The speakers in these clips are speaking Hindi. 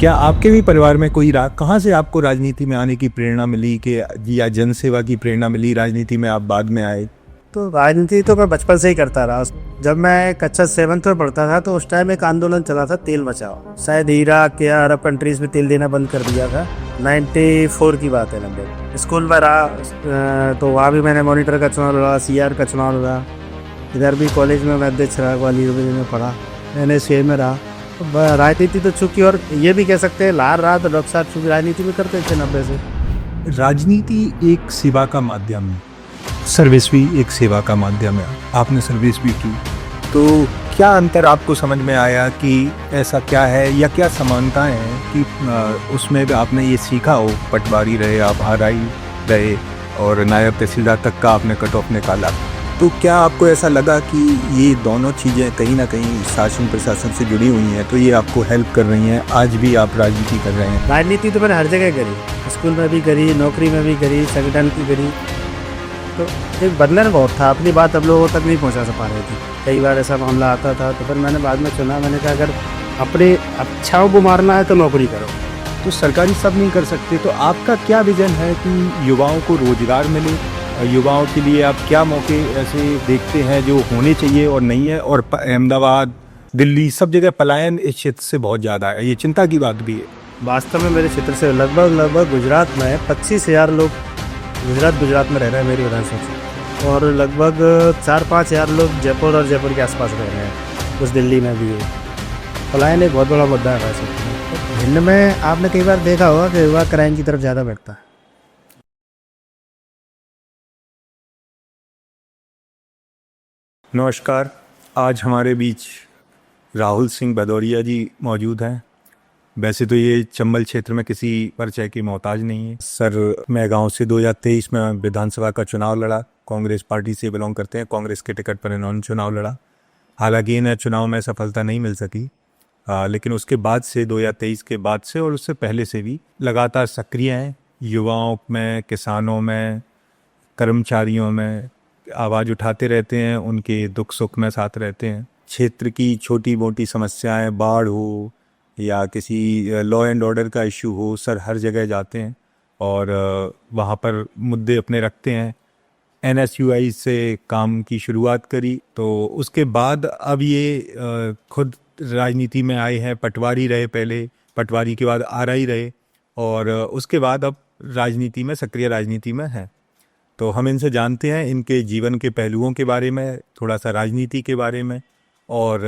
क्या आपके भी परिवार में कोई कहाँ से आपको राजनीति में आने की प्रेरणा मिली कि या जनसेवा की प्रेरणा मिली, राजनीति में आप बाद में आए? तो राजनीति तो मैं बचपन से ही करता रहा। जब मैं कक्षा 7th में पढ़ता था तो उस टाइम एक आंदोलन चला था, तेल बचाओ। शायद इराक या अरब कंट्रीज में तेल देना बंद कर दिया था। 94 की बात है लगभग। स्कूल में रहा तो वहाँ भी मैंने मॉनिटर का चुनाव लड़ा, CR का चुनाव लड़ा। इधर भी कॉलेज में मैं अध्यक्ष रहा, ग्वालियर में पढ़ा, NSA में रहा। तो राजनीति तो चूँकि, और ये भी कह सकते हैं लार रहा तो डॉक्टर साहब चूँकि राजनीति में करते थे 90 से। राजनीति एक सेवा का माध्यम है, सर्विस भी एक सेवा का माध्यम है। आपने सर्विस भी की, तो क्या अंतर आपको समझ में आया कि ऐसा क्या है या क्या समानताएं हैं कि उसमें भी आपने ये सीखा हो? पटवारी रहे आप, RI रहे और नायब तहसीलदार तक का आपने कट ऑफ निकाला, तो क्या आपको ऐसा लगा कि ये दोनों चीज़ें कहीं ना कहीं शासन प्रशासन से जुड़ी हुई हैं, तो ये आपको हेल्प कर रही हैं, आज भी आप राजनीति कर रहे हैं? राजनीति तो मैंने हर जगह करी, स्कूल में भी करी, नौकरी में भी करी, संगठन की करी। तो एक बंधन बहुत था, अपनी बात अब लोगों तक नहीं पहुंचा पा रही थी। कई बार ऐसा मामला आता था तो फिर मैंने बाद में चुना, मैंने कहा अगर अपने अच्छाओं को मारना है तो नौकरी करो। तो सरकारी सब नहीं कर सकते, तो आपका क्या विजन है कि युवाओं को रोजगार मिले? युवाओं के लिए आप क्या मौके ऐसे देखते हैं जो होने चाहिए और नहीं है? और अहमदाबाद, दिल्ली, सब जगह पलायन इस क्षेत्र से बहुत ज़्यादा है, ये चिंता की बात भी है। वास्तव में मेरे क्षेत्र से लगभग गुजरात में 25,000 लोग गुजरात में रह रहे हैं मेरी विधानसभा से, और लगभग 4-5 हज़ार लोग जयपुर और जयपुर के आसपास रह रहे हैं, कुछ दिल्ली में भी है। पलायन एक बहुत बड़ा मुद्दा है वैसे। भिंड में आपने कई बार देखा होगा कि युवा क्राइम की तरफ ज़्यादा बढ़ता है। नमस्कार, आज हमारे बीच राहुल सिंह भदौरिया जी मौजूद हैं। वैसे तो ये चंबल क्षेत्र में किसी परिचय की मोहताज नहीं है। सर, मैं गांव से 2023 में विधानसभा का चुनाव लड़ा, कांग्रेस पार्टी से बिलोंग करते हैं, कांग्रेस के टिकट पर इन्होंने चुनाव लड़ा। हालांकि इन्हें चुनाव में सफलता नहीं मिल सकी, लेकिन उसके बाद से 2023 के बाद से और उससे पहले से भी लगातार सक्रिय हैं। युवाओं में, किसानों में, कर्मचारियों में आवाज़ उठाते रहते हैं, उनके दुख सुख में साथ रहते हैं। क्षेत्र की छोटी मोटी समस्याएं, बाढ़ हो या किसी लॉ एंड ऑर्डर का इश्यू हो, सर हर जगह जाते हैं और वहाँ पर मुद्दे अपने रखते हैं। NSUI से काम की शुरुआत करी, तो उसके बाद अब ये खुद राजनीति में आए हैं। पटवारी रहे पहले, पटवारी के बाद RI रहे और उसके बाद अब राजनीति में, सक्रिय राजनीति में हैं। तो हम इनसे जानते हैं इनके जीवन के पहलुओं के बारे में, थोड़ा सा राजनीति के बारे में, और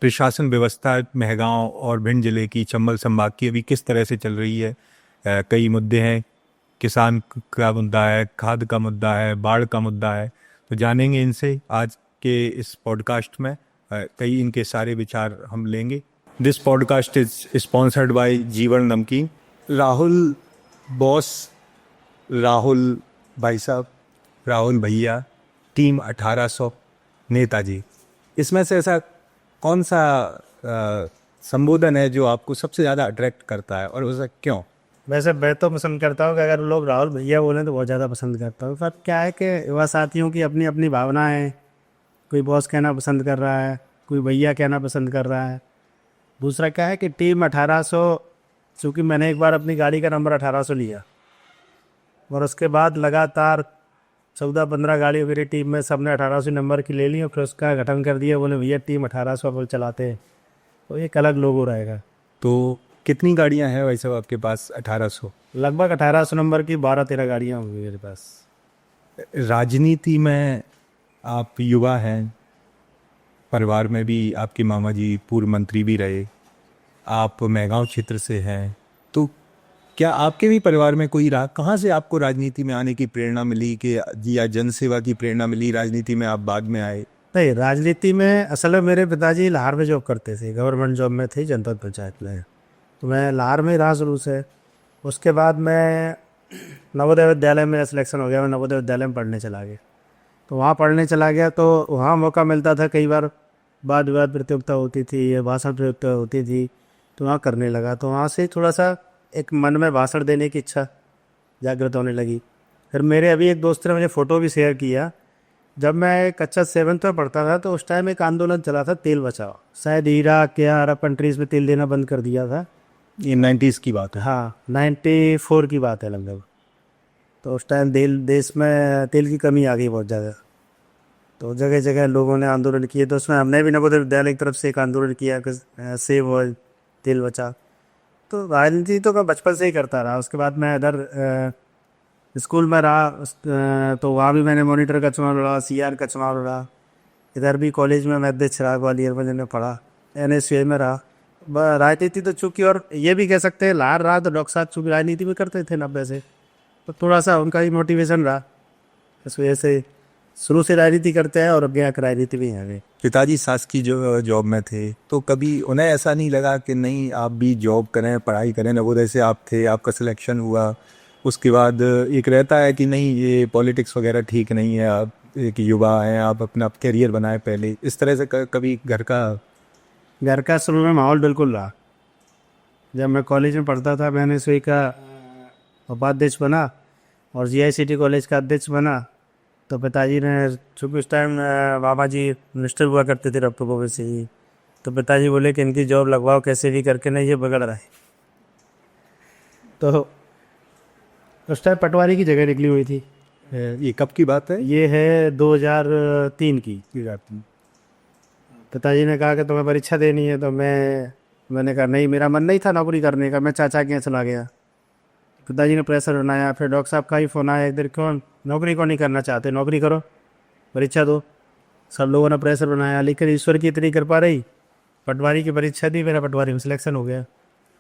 प्रशासन व्यवस्था मेहगांव और भिंड जिले की, चंबल संभाग की अभी किस तरह से चल रही है। कई मुद्दे हैं, किसान का मुद्दा है, खाद का मुद्दा है, बाढ़ का मुद्दा है, तो जानेंगे इनसे आज के इस पॉडकास्ट में। कई इनके सारे विचार हम लेंगे। This podcast is sponsored by जीवन नमकीन। राहुल बॉस, राहुल भाई साहब, राहुल भैया, टीम 1800, नेताजी, इसमें से ऐसा कौन सा संबोधन है जो आपको सबसे ज़्यादा अट्रैक्ट करता है और उसे क्यों? वैसे मैं तो पसंद करता हूँ कि अगर लोग राहुल भैया बोलें तो बहुत ज़्यादा पसंद करता हूँ। पर क्या है कि युवा साथियों की अपनी अपनी भावना है। कोई बॉस कहना पसंद कर रहा है, कोई भैया कहना पसंद कर रहा है। दूसरा क्या है कि टीम 1800, चूँकि मैंने एक बार अपनी गाड़ी का नंबर 1800 लिया और उसके बाद लगातार 14-15 गाड़ियों मेरी टीम में सबने 1800 नंबर की ले ली और फिर उसका गठन कर दिया, बोले भैया टीम 1800 पर चलाते हैं, तो एक अलग लोगो रहेगा। तो कितनी गाड़ियां हैं वैसे आपके पास? 1800, लगभग 1800 नंबर की 12-13 गाड़ियाँ होंगी मेरे पास। राजनीति में आप युवा हैं, परिवार में भी आपके मामा जी पूर्व मंत्री भी रहे, आप मेहगांव क्षेत्र से हैं, तो क्या आपके भी परिवार में कोई कहाँ से आपको राजनीति में आने की प्रेरणा मिली कि या जनसेवा की प्रेरणा मिली, राजनीति में आप बाद में आए? नहीं, राजनीति में असल में मेरे पिताजी लाहौर में जॉब करते थे, गवर्नमेंट जॉब में थे, जनपद पंचायत में। तो मैं लाहौर में रहा शुरू से। उसके बाद मैं नवोदय विद्यालय में सिलेक्शन हो गया, मैं नवोदय विद्यालय में पढ़ने चला गया। तो वहाँ पढ़ने चला गया तो वहाँ मौका मिलता था, कई बार वाद विवाद प्रतियोगिता होती थी या भाषण प्रतियोगिता होती थी, तो वहाँ करने लगा। तो वहाँ से थोड़ा सा एक मन में भाषण देने की इच्छा जागृत होने लगी। फिर मेरे अभी एक दोस्त ने मुझे फ़ोटो भी शेयर किया। जब मैं कक्षा 7th में पढ़ता था तो उस टाइम एक आंदोलन चला था, तेल बचाओ। शायद इराक या अरब कंट्रीज़ में तेल देना बंद कर दिया था। ये 90s की बात है। हाँ 94 की बात है लगभग। तो उस टाइम देश में तेल की कमी आ गई बहुत ज़्यादा, तो जगह जगह लोगों ने आंदोलन किए। तो उसमें हमने भी नवोदय विद्यालय की तरफ से एक आंदोलन किया कि सेव ऑयल, तेल बचा। तो राजनीति तो मैं बचपन से ही करता रहा। उसके बाद मैं इधर स्कूल में रहा, तो वहाँ भी मैंने मॉनिटर का चुनाव लड़ा, सीआर का चुनाव लड़ा। इधर भी कॉलेज में मैं अध्यक्ष रहा, ग्वालियर में मैंने पढ़ा, एनएसयूआई में रहा। राजनीति तो चूँकि, और ये भी कह सकते हैं लार रहा तो डॉक्टर साहब चूँकि राजनीति में करते थे 90 से, तो थोड़ा सा उनका ही मोटिवेशन रहा। इस वजह से शुरू से राजनीति करते हैं और अब आगे राजनीति में आ गए। पिताजी शासकीय जो जॉब में थे, तो कभी उन्हें ऐसा नहीं लगा कि नहीं आप भी जॉब करें, पढ़ाई करें? नवोदय से आप थे, आपका सिलेक्शन हुआ, उसके बाद एक रहता है कि नहीं ये पॉलिटिक्स वगैरह ठीक नहीं है, आप एक युवा हैं, आप अपना करियर बनाए पहले, इस तरह से कभी घर का शुरू में माहौल बिल्कुल रहा। जब मैं कॉलेज में पढ़ता था, मैंने एनएसयूआई का उपाध्यक्ष बना और जीआईसीटी कॉलेज का अध्यक्ष बना। तो पिताजी ने, चूँकि उस टाइम बाबा जी मिनिस्टर हुआ करते थे डॉक्टर गोविंद सिंह जी, तो पिताजी बोले कि इनकी जॉब लगवाओ कैसे भी करके, नहीं ये बिगड़ रहा है। तो उस टाइम पटवारी की जगह निकली हुई थी। ये कब की बात है? ये है 2003 की। पिताजी ने कहा कि तुम्हें परीक्षा देनी है, तो मैंने कहा नहीं, मेरा मन नहीं था नौकरी करने का, मैं चाचा के यहाँ चला गया। पिताजी ने प्रेशर बनाया, फिर डॉक्टर साहब का ही फ़ोन आया एक दिन, क्यों नौकरी को नहीं करना चाहते, नौकरी करो, परीक्षा दो। सब लोगों ने प्रेशर बनाया, लेकिन ईश्वर की इतनी कृपा रही, पटवारी की परीक्षा दी, मेरा पटवारी में सिलेक्शन हो गया।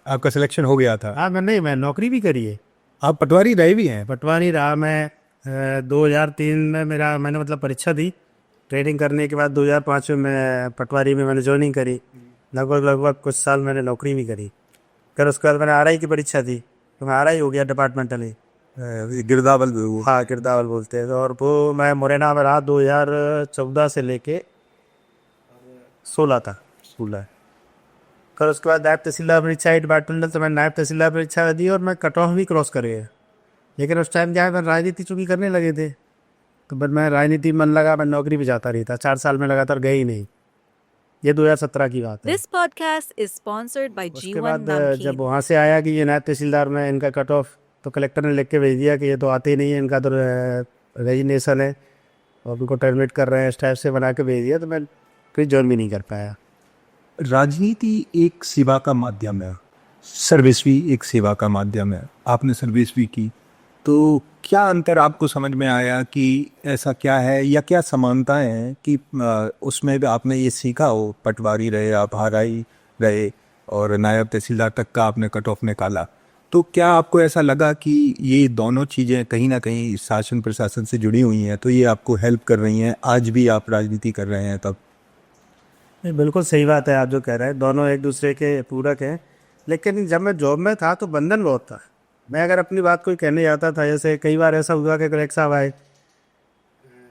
आपका सिलेक्शन हो गया था? हाँ, मैं नौकरी भी करी है। आप पटवारी रहे भी हैं? पटवारी रहा मैं। 2003 में मैंने मतलब परीक्षा दी, ट्रेनिंग करने के बाद 2005 में मैं पटवारी में मैंने ज्वाइनिंग करी। लगभग कुछ साल मैंने नौकरी भी करी। फिर उसके बाद मैंने आरआई की परीक्षा दी, तो मैं आरआई हो गया डिपार्टमेंटली। गिरदावल? हाँ, गिरदावल बोलते हैं। और वो मैं मुरैना में रहा 2014 से लेके 16 तक, 16। फिर उसके बाद नायब तहसीलदार परीक्षा डिपार्टमेंटल, तो मैं नायब तहसीलदार परीक्षा दी और मैं कट ऑफ भी क्रॉस कर गया। लेकिन उस टाइम क्या है, मैं राजनीति चूँकि करने लगे थे, तो बट मैं राजनीति मन लगा, मैं नौकरी भी जाता रही था। 4 साल में लगातार गए ही नहीं। ये 2017 की बात है। This podcast is sponsored by उसके G1 बाद Namkeen. जब वहाँ से आया कि ये नायब तहसीलदार में इनका कट ऑफ, तो कलेक्टर ने लिख के भेज दिया कि ये तो आते ही नहीं है, इनका तो रेजिग्नेशन है और उनको टर्मिनेट कर रहे हैं, इस टाइप से बना के भेज दिया। तो मैं कोई ज्वाइन भी नहीं कर पाया। राजनीति एक सेवा का माध्यम है, सर्विस भी एक सेवा का माध्यम है। आपने सर्विस भी की, तो क्या अंतर आपको समझ में आया कि ऐसा क्या है या क्या समानताएं हैं कि उसमें भी आपने ये सीखा हो? पटवारी रहे आप, आरआई रहे और नायब तहसीलदार तक का आपने कट ऑफ निकाला, तो क्या आपको ऐसा लगा कि ये दोनों चीज़ें कहीं ना कहीं शासन प्रशासन से जुड़ी हुई हैं, तो ये आपको हेल्प कर रही हैं, आज भी आप राजनीति कर रहे हैं तब? नहीं, बिल्कुल सही बात है आप जो कह रहे हैं, दोनों एक दूसरे के पूरक हैं। लेकिन जब मैं जॉब में था तो बंधन बहुत था। मैं अगर अपनी बात कोई कहने जाता था, जैसे कई बार ऐसा हुआ कि कलेक्टर साहब आए,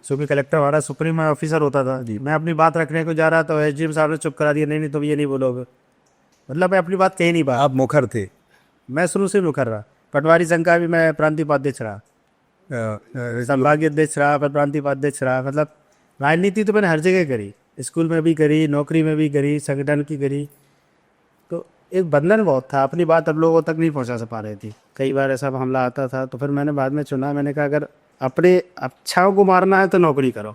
क्योंकि कलेक्टर हमारा सुप्रीम ऑफिसर होता था जी, मैं अपनी बात रखने को जा रहा तो एसडीएम साहब ने चुप करा दिया, नहीं तुम ये नहीं बोलोगे। मतलब मैं अपनी बात कह ही नहीं पाया। आप मुखर थे? मैं शुरू से मुखर रहा। पटवारी संघ का भी मैं प्रांतीय उपाध्यक्ष रहा, संभागीय अध्यक्ष रहा, फिर प्रांतीय उपाध्यक्ष रहा। मतलब राजनीति तो मैंने हर जगह करी, स्कूल में भी करी, नौकरी में भी करी, संगठन की करी। तो एक बंधन बहुत था, अपनी बात अब लोगों तक नहीं पहुंचा पा रही थी। कई बार ऐसा हमला आता था, तो फिर मैंने बाद में चुना, मैंने कहा अगर अपने अच्छाओं को मारना है तो नौकरी करो,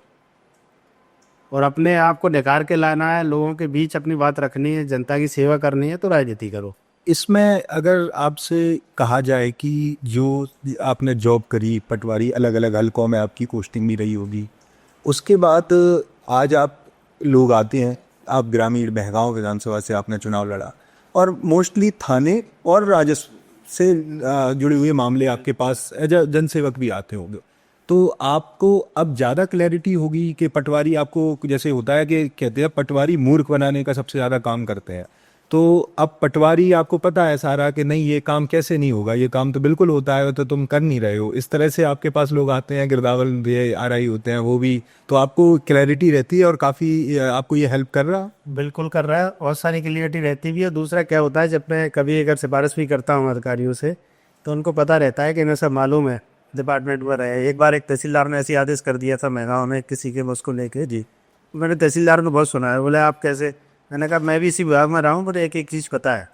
और अपने आप को निखार के लाना है, लोगों के बीच अपनी बात रखनी है, जनता की सेवा करनी है, तो राजनीति करो। इसमें अगर आपसे कहा जाए कि जो आपने जॉब करी, पटवारी, अलग अलग हलकों में आपकी पोस्टिंग भी रही होगी, उसके बाद आज आप लोग आते हैं, आप ग्रामीण बहगांव विधानसभा से आपने चुनाव लड़ा, और मोस्टली थाने और राजस्व से जुड़े हुए मामले आपके पास एज अ जनसेवक भी आते होंगे, तो आपको अब ज़्यादा क्लैरिटी होगी कि पटवारी आपको, जैसे होता है कि कहते हैं पटवारी मूर्ख बनाने का सबसे ज़्यादा काम करते हैं, तो अब पटवारी आपको पता है सारा कि नहीं ये काम कैसे नहीं होगा, ये काम तो बिल्कुल होता है, तो तुम कर नहीं रहे हो। इस तरह से आपके पास लोग आते हैं, गिरदावल भी आरआई होते हैं वो भी, तो आपको क्लैरिटी रहती है और काफ़ी आपको ये हेल्प कर रहा? बिल्कुल कर रहा है, बहुत सारी क्लियरिटी रहती भी है। दूसरा क्या होता है, जब मैं कभी अगर सिफारिश भी करता हूँ अधिकारियों से, तो उनको पता रहता है कि इन्हें सब मालूम है, डिपार्टमेंट में रहे। एक बार एक तहसीलदार ने ऐसी आदेश कर दिया था महगांव में किसी के उसको लेके जी, मैंने तहसीलदार को बहुत सुना है, बोले आप कैसे? मैंने कहा मैं भी इसी विभाग में रहा हूँ, मुझे एक एक चीज़ पता है।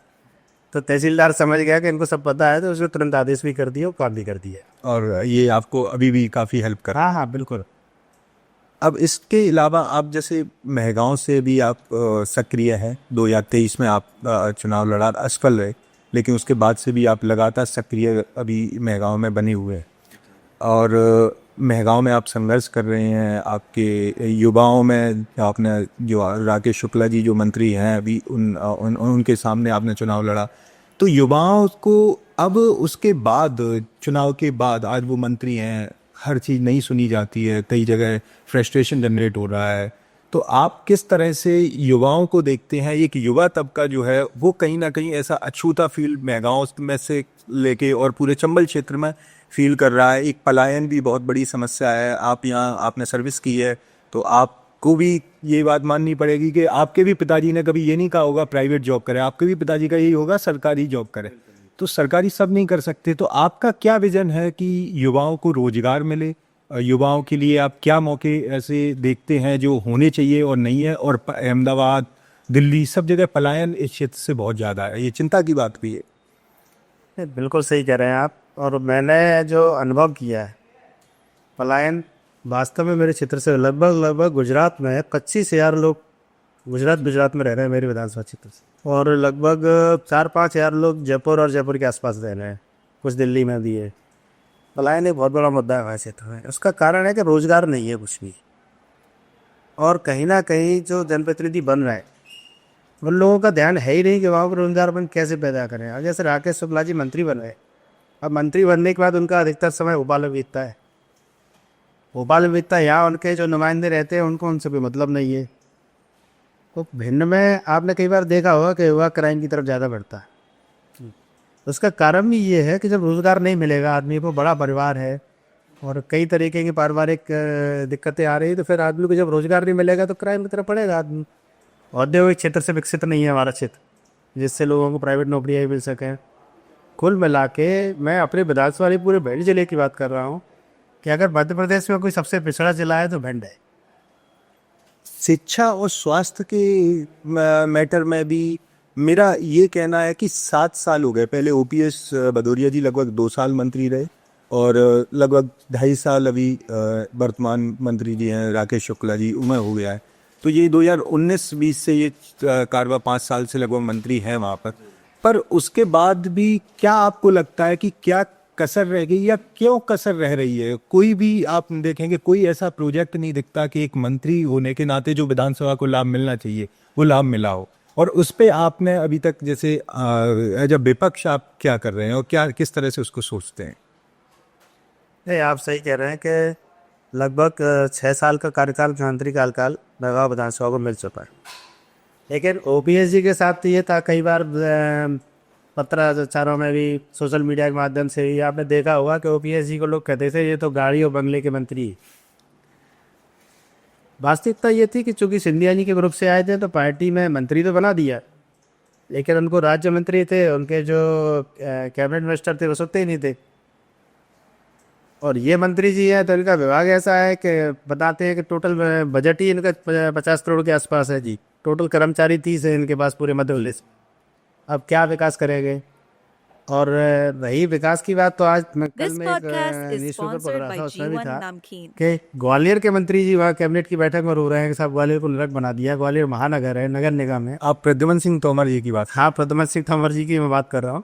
तो तहसीलदार समझ गया कि इनको सब पता है, तो उसने तुरंत आदेश भी कर दिया और काम भी कर दिया। और ये आपको अभी भी काफ़ी हेल्प कर। हाँ हाँ बिल्कुल। अब इसके अलावा आप जैसे महगांव से भी आप सक्रिय हैं, 2023 में आप चुनाव लड़ा, असफल रहे, लेकिन उसके बाद से भी आप लगातार सक्रिय अभी महगांव में बने हुए हैं और महगांव में आप संघर्ष कर रहे हैं। आपके युवाओं में आपने जो राकेश शुक्ला जी जो मंत्री हैं अभी उनके सामने आपने चुनाव लड़ा, तो युवाओं को अब उसके बाद चुनाव के बाद आज वो मंत्री हैं, हर चीज़ नहीं सुनी जाती है, कई जगह फ्रस्ट्रेशन जनरेट हो रहा है। तो आप किस तरह से युवाओं को देखते हैं? एक युवा तबका जो है वो कहीं ना कहीं ऐसा अछूता फील महगांव में से लेके और पूरे चंबल क्षेत्र में फील कर रहा है। एक पलायन भी बहुत बड़ी समस्या है। आप यहाँ आपने सर्विस की है तो आपको भी ये बात माननी पड़ेगी कि आपके भी पिताजी ने कभी ये नहीं कहा होगा प्राइवेट जॉब करें, आपके भी पिताजी का यही होगा सरकारी जॉब करें। तो सरकारी सब नहीं कर सकते। तो आपका क्या विजन है कि युवाओं को रोजगार मिले? युवाओं के लिए आप क्या मौके ऐसे देखते हैं जो होने चाहिए और नहीं है? और अहमदाबाद, दिल्ली, सब जगह पलायन इस क्षेत्र से बहुत ज़्यादा है, ये चिंता की बात भी है। बिल्कुल सही कह रहे हैं आप। और मैंने जो अनुभव किया है पलायन, वास्तव में मेरे क्षेत्र से लगभग गुजरात में 25,000 लोग गुजरात में रह रहे हैं मेरे विधानसभा क्षेत्र से, और लगभग 4-5 हज़ार लोग जयपुर और जयपुर के आसपास रह रहे हैं, कुछ दिल्ली में भी है। पलायन एक बहुत बड़ा मुद्दा है हमारे क्षेत्र में। उसका कारण है कि रोजगार नहीं है कुछ भी, और कहीं ना कहीं जो जनप्रतिनिधि बन रहे हैं उन लोगों का ध्यान है ही नहीं कि वहाँ पर रोजगार बन कैसे पैदा करें। अब जैसे राकेश शुक्ला जी मंत्री बन रहे, अब मंत्री बनने के बाद उनका अधिकतर समय भोपाल में बीतता है। यहाँ उनके जो नुमाइंदे रहते हैं उनको उनसे कोई मतलब नहीं है। तो भिंड में आपने कई बार देखा होगा कि युवा क्राइम की तरफ ज़्यादा बढ़ता है। उसका कारण भी ये है कि जब रोज़गार नहीं मिलेगा आदमी को, बड़ा परिवार है और कई तरीके की पारिवारिक दिक्कतें आ रही है, तो फिर आदमी को जब रोज़गार नहीं मिलेगा तो क्राइम की तरफ पड़ेगा आदमी। औद्योगिक क्षेत्र से विकसित नहीं है हमारा क्षेत्र, जिससे लोगों को प्राइवेट नौकरियाँ भी मिल सकें। कुल मिला के मैं अपने विधानसभा वाले पूरे भिंड जिले की बात कर रहा हूँ कि अगर मध्य प्रदेश में कोई सबसे पिछड़ा जिला है तो भिंड है। शिक्षा और स्वास्थ्य के मैटर में भी मेरा ये कहना है कि 7 साल हो गए। पहले ओपीएस भदौरिया जी लगभग 2 साल मंत्री रहे और लगभग 2.5 साल अभी वर्तमान मंत्री जी हैं राकेश शुक्ला जी, उम्र हो गया है। तो ये 2019-20 से ये कारवा 5 साल से लगभग मंत्री हैं वहाँ पर उसके बाद भी क्या आपको लगता है कि क्या कसर रह गई या क्यों कसर रह रही है? कोई भी आप देखेंगे कोई ऐसा प्रोजेक्ट नहीं दिखता कि एक मंत्री होने के नाते जो विधानसभा को लाभ मिलना चाहिए वो लाभ मिला हो, और उस पे आपने अभी तक जैसे एज अ विपक्ष आप क्या कर रहे हैं और क्या किस तरह से उसको सोचते हैं? नहीं, आप सही कह रहे हैं कि लगभग 6 साल का कार्यकाल मुख्यमंत्री कार्यकाल नगांव विधानसभा को मिल चुका है। लेकिन ओपीएस जी के साथ ये था, कई बार पत्राचारों में भी सोशल मीडिया के माध्यम से भी आपने देखा होगा कि ओपीएस जी को लोग कहते थे ये तो गाड़ी और बंगले के मंत्री। वास्तविकता ये थी कि चूंकि सिंधिया जी के ग्रुप से आए थे तो पार्टी में मंत्री तो बना दिया, लेकिन उनको राज्य मंत्री थे, उनके जो कैबिनेट मिनिस्टर थे वो सुनते ही नहीं थे। और ये मंत्री जी हैं तो इनका विभाग ऐसा है कि बताते हैं कि टोटल बजट ही इनका 50 करोड़ के आसपास है जी। टोटल कर्मचारी 30 है इनके पास पूरे मध्य प्रदेश। अब क्या विकास करेंगे? और रही विकास की बात, तो आज मैं कल This में एक podcast is न्यूज़पेपर पढ़ sponsored रहा by था, उसमें भी G1 था Namkeen. कि ग्वालियर के मंत्री जी वहाँ कैबिनेट की बैठक में रो रहे हैं कि साहब ग्वालियर को नरक बना दिया। ग्वालियर महानगर है, नगर निगम है। आप प्रद्युमन सिंह तोमर जी की बात? हाँ, प्रद्युमन सिंह तोमर जी की मैं बात कर रहा हूँ।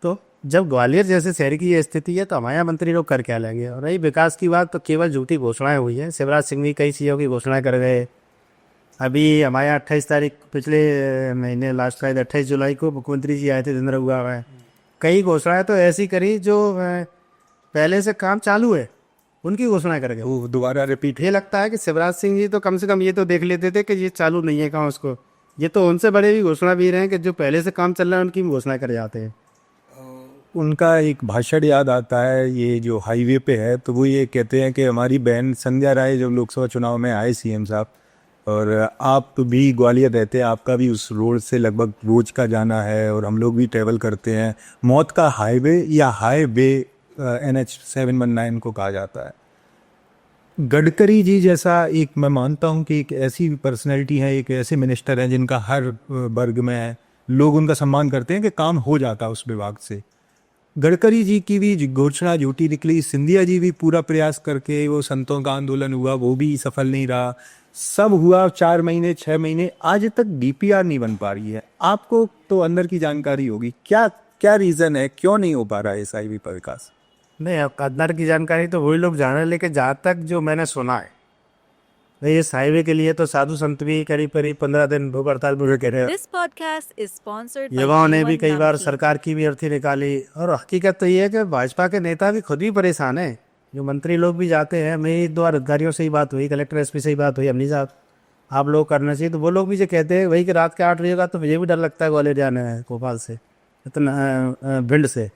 तो जब ग्वालियर जैसे शहर की ये स्थिति है तो हमारे यहाँ मंत्री लोग कर क्या लेंगे? और रही विकास की बात, तो केवल झूठी घोषणाएं हुई हैं। शिवराज सिंह भी कई चीज़ों की घोषणाएं कर गए। अभी हमारे यहाँ 28 तारीख पिछले महीने लास्ट फ्राइडे 28 जुलाई को मुख्यमंत्री जी आए थे दिन रघुआ में। कई घोषणाएं तो ऐसी करी जो पहले से काम चालू है उनकी घोषणाएं कर गए। वो दोबारा रिपीट। ये लगता है कि शिवराज सिंह जी तो कम से कम ये तो देख लेते थे कि ये चालू नहीं है काम उसको। ये तो उनसे बड़े भी घोषणा भी रहे हैं कि जो पहले से काम चल रहा है उनकी घोषणा कर जाते हैं। उनका एक भाषण याद आता है, ये जो हाईवे पे है, तो वो ये कहते हैं कि हमारी बहन संध्या राय जब लोकसभा चुनाव में आए सीएम साहब, और आप भी ग्वालियर रहते हैं, आपका भी उस रोड से लगभग रोज का जाना है और हम लोग भी ट्रेवल करते हैं। मौत का हाईवे या हाईवे NH 719 को कहा जाता है। गडकरी जी जैसा एक, मैं मानता हूं कि एक ऐसी पर्सनैलिटी है, एक ऐसे मिनिस्टर हैं जिनका हर वर्ग में लोग उनका सम्मान करते हैं कि काम हो जाता है उस विभाग से। गडकरी जी की भी घोषणा झूठी निकली, सिंधिया जी भी पूरा प्रयास करके, वो संतों का आंदोलन हुआ वो भी सफल नहीं रहा, सब हुआ 4 महीने 6 महीने, आज तक डीपीआर नहीं बन पा रही है। आपको तो अंदर की जानकारी होगी, क्या क्या रीजन है, क्यों नहीं हो पा रहा है एसआईवी पर विकास? नहीं, अब अंदर की जानकारी तो वही लोग जान रहे हैं, लेकिन जहाँ तक जो मैंने सुना है, भाई इस हाईवे के लिए तो साधु संत भी करीब करीब 15 दिन भूख हड़ताल में कह रहे हैं। This podcast is sponsored by युवाओं ने भी G1 कई बार Namkeen. सरकार की भी अर्थी निकाली, और हकीकत तो ये है कि भाजपा के नेता भी खुद भी परेशान है। जो मंत्री लोग भी जाते हैं, मेरी 2 अधिकारियों से ही बात हुई, कलेक्टर एसपी से ही बात हुई, अमनी साहब आप लोग करना चाहिए, तो वो लोग भी जो कहते हैं वही कि रात के 8 बजे का तो मुझे भी डर लगता है ग्वालियर जाने में, भोपाल से इतना भिंड से,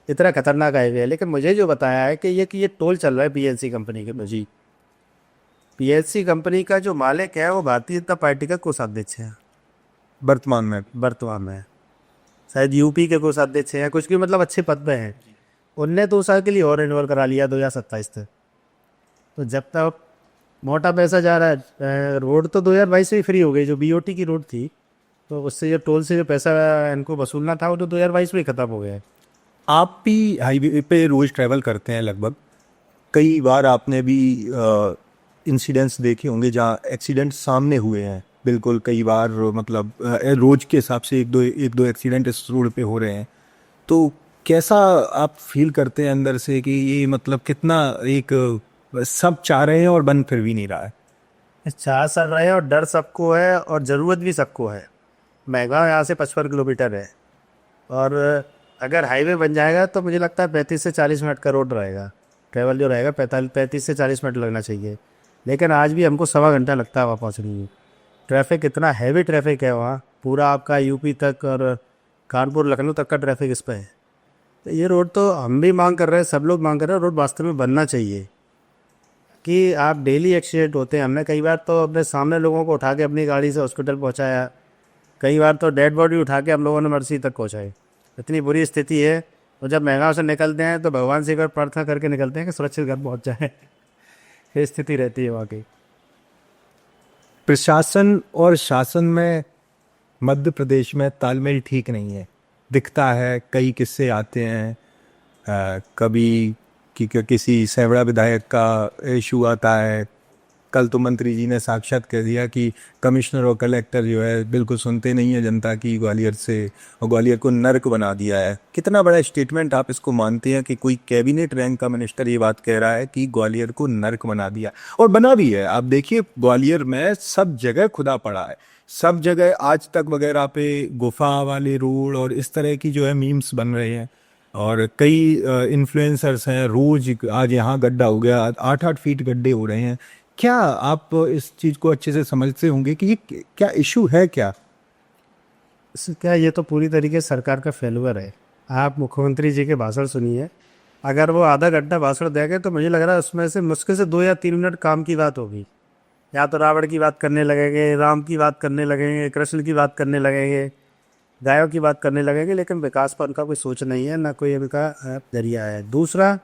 इतना खतरनाक हाईवे है। लेकिन मुझे जो बताया है कि ये टोल चल रहा है पीएलसी कंपनी के। जी, पीएलसी कंपनी का जो मालिक है वो भारतीय जनता पार्टी का कोषाध्यक्ष है वर्तमान में, शायद यूपी के कोषाध्यक्ष हैं, कुछ भी मतलब अच्छे पद पे हैं। उनने 2 साल के लिए और रिन्यूअल करा लिया 2027 तक। तो जब तक मोटा पैसा जा रहा है, रोड तो 2022 में ही फ्री हो गई, जो बीओटी की रोड थी, तो उससे जो टोल से जो पैसा इनको वसूलना था वो तो 2022 में ही खत्म हो गया है। आप भी हाईवे पे रोज ट्रैवल करते हैं लगभग, कई बार आपने भी इंसिडेंट्स देखे होंगे जहाँ एक्सीडेंट सामने हुए हैं, बिल्कुल कई बार, मतलब रोज के हिसाब से एक दो एक्सीडेंट इस रोड पे हो रहे हैं। तो कैसा आप फील करते हैं अंदर से कि ये मतलब कितना एक सब चाह रहे हैं और बन फिर भी नहीं रहा है? चाह सर रहे हैं और डर सबको है और ज़रूरत भी सबको है। महंगा यहाँ से 55 किलोमीटर है, और अगर हाईवे बन जाएगा तो मुझे लगता है 35 से 40 मिनट का रोड रहेगा, ट्रैवल जो रहेगा 35 से 40 मिनट लगना चाहिए। लेकिन आज भी हमको 1.25 घंटा लगता है वहाँ पहुँचने में। ट्रैफिक इतना हैवी ट्रैफिक है वहाँ, पूरा आपका यूपी तक और कानपुर लखनऊ तक का ट्रैफिक इस पर है। तो ये रोड तो हम भी मांग कर रहे हैं, सब लोग मांग कर रहे हैं, रोड वास्तव में बनना चाहिए। कि आप डेली एक्सीडेंट होते हैं, हमने कई बार तो अपने सामने लोगों को उठा के अपनी गाड़ी से हॉस्पिटल पहुंचाया, कई बार तो डेड बॉडी उठा के हम लोगों ने मर्सी तक पहुंचाई। इतनी बुरी स्थिति है। और जब महंगाई से निकलते हैं तो भगवान से एक बार प्रार्थना करके निकलते हैं कि सुरक्षित घर पहुंच जाए। ये स्थिति रहती है वाकई। प्रशासन और शासन में मध्य प्रदेश में तालमेल ठीक नहीं है, दिखता है। कई किस्से आते हैं, कभी कि किसी सेवड़ा विधायक का इशू आता है। कल तो मंत्री जी ने साक्षात कह दिया कि कमिश्नर और कलेक्टर जो है बिल्कुल सुनते नहीं है जनता की ग्वालियर से, और ग्वालियर को नर्क बना दिया है। कितना बड़ा स्टेटमेंट आप इसको मानते हैं कि कोई कैबिनेट रैंक का मिनिस्टर ये बात कह रहा है कि ग्वालियर को नर्क बना दिया? और बना भी है। आप देखिए ग्वालियर में सब जगह खुदा पड़ा है, सब जगह आज तक वगैरह पे गुफा वाले रोड और इस तरह की जो है मीम्स बन रहे हैं। और कई इन्फ्लुएंसर्स हैं, रोज आज यहाँ गड्ढा हो गया, 8-8 फीट गड्ढे हो रहे हैं। क्या आप इस चीज़ को अच्छे से समझते होंगे कि ये क्या इशू है? क्या ये तो पूरी तरीके से सरकार का फेलुअर है। आप मुख्यमंत्री जी के भाषण सुनिए, अगर वो आधा घंटा भाषण देंगे तो मुझे लग रहा है उसमें से मुश्किल से 2 या 3 मिनट काम की बात होगी। या तो रावण की बात करने लगेंगे, राम की बात करने लगेंगे, कृष्ण की बात करने लगेंगे, गायों की बात करने लगेंगे, लेकिन विकास पर उनका कोई सोच नहीं है, ना कोई उनका जरिया है। दूसरा,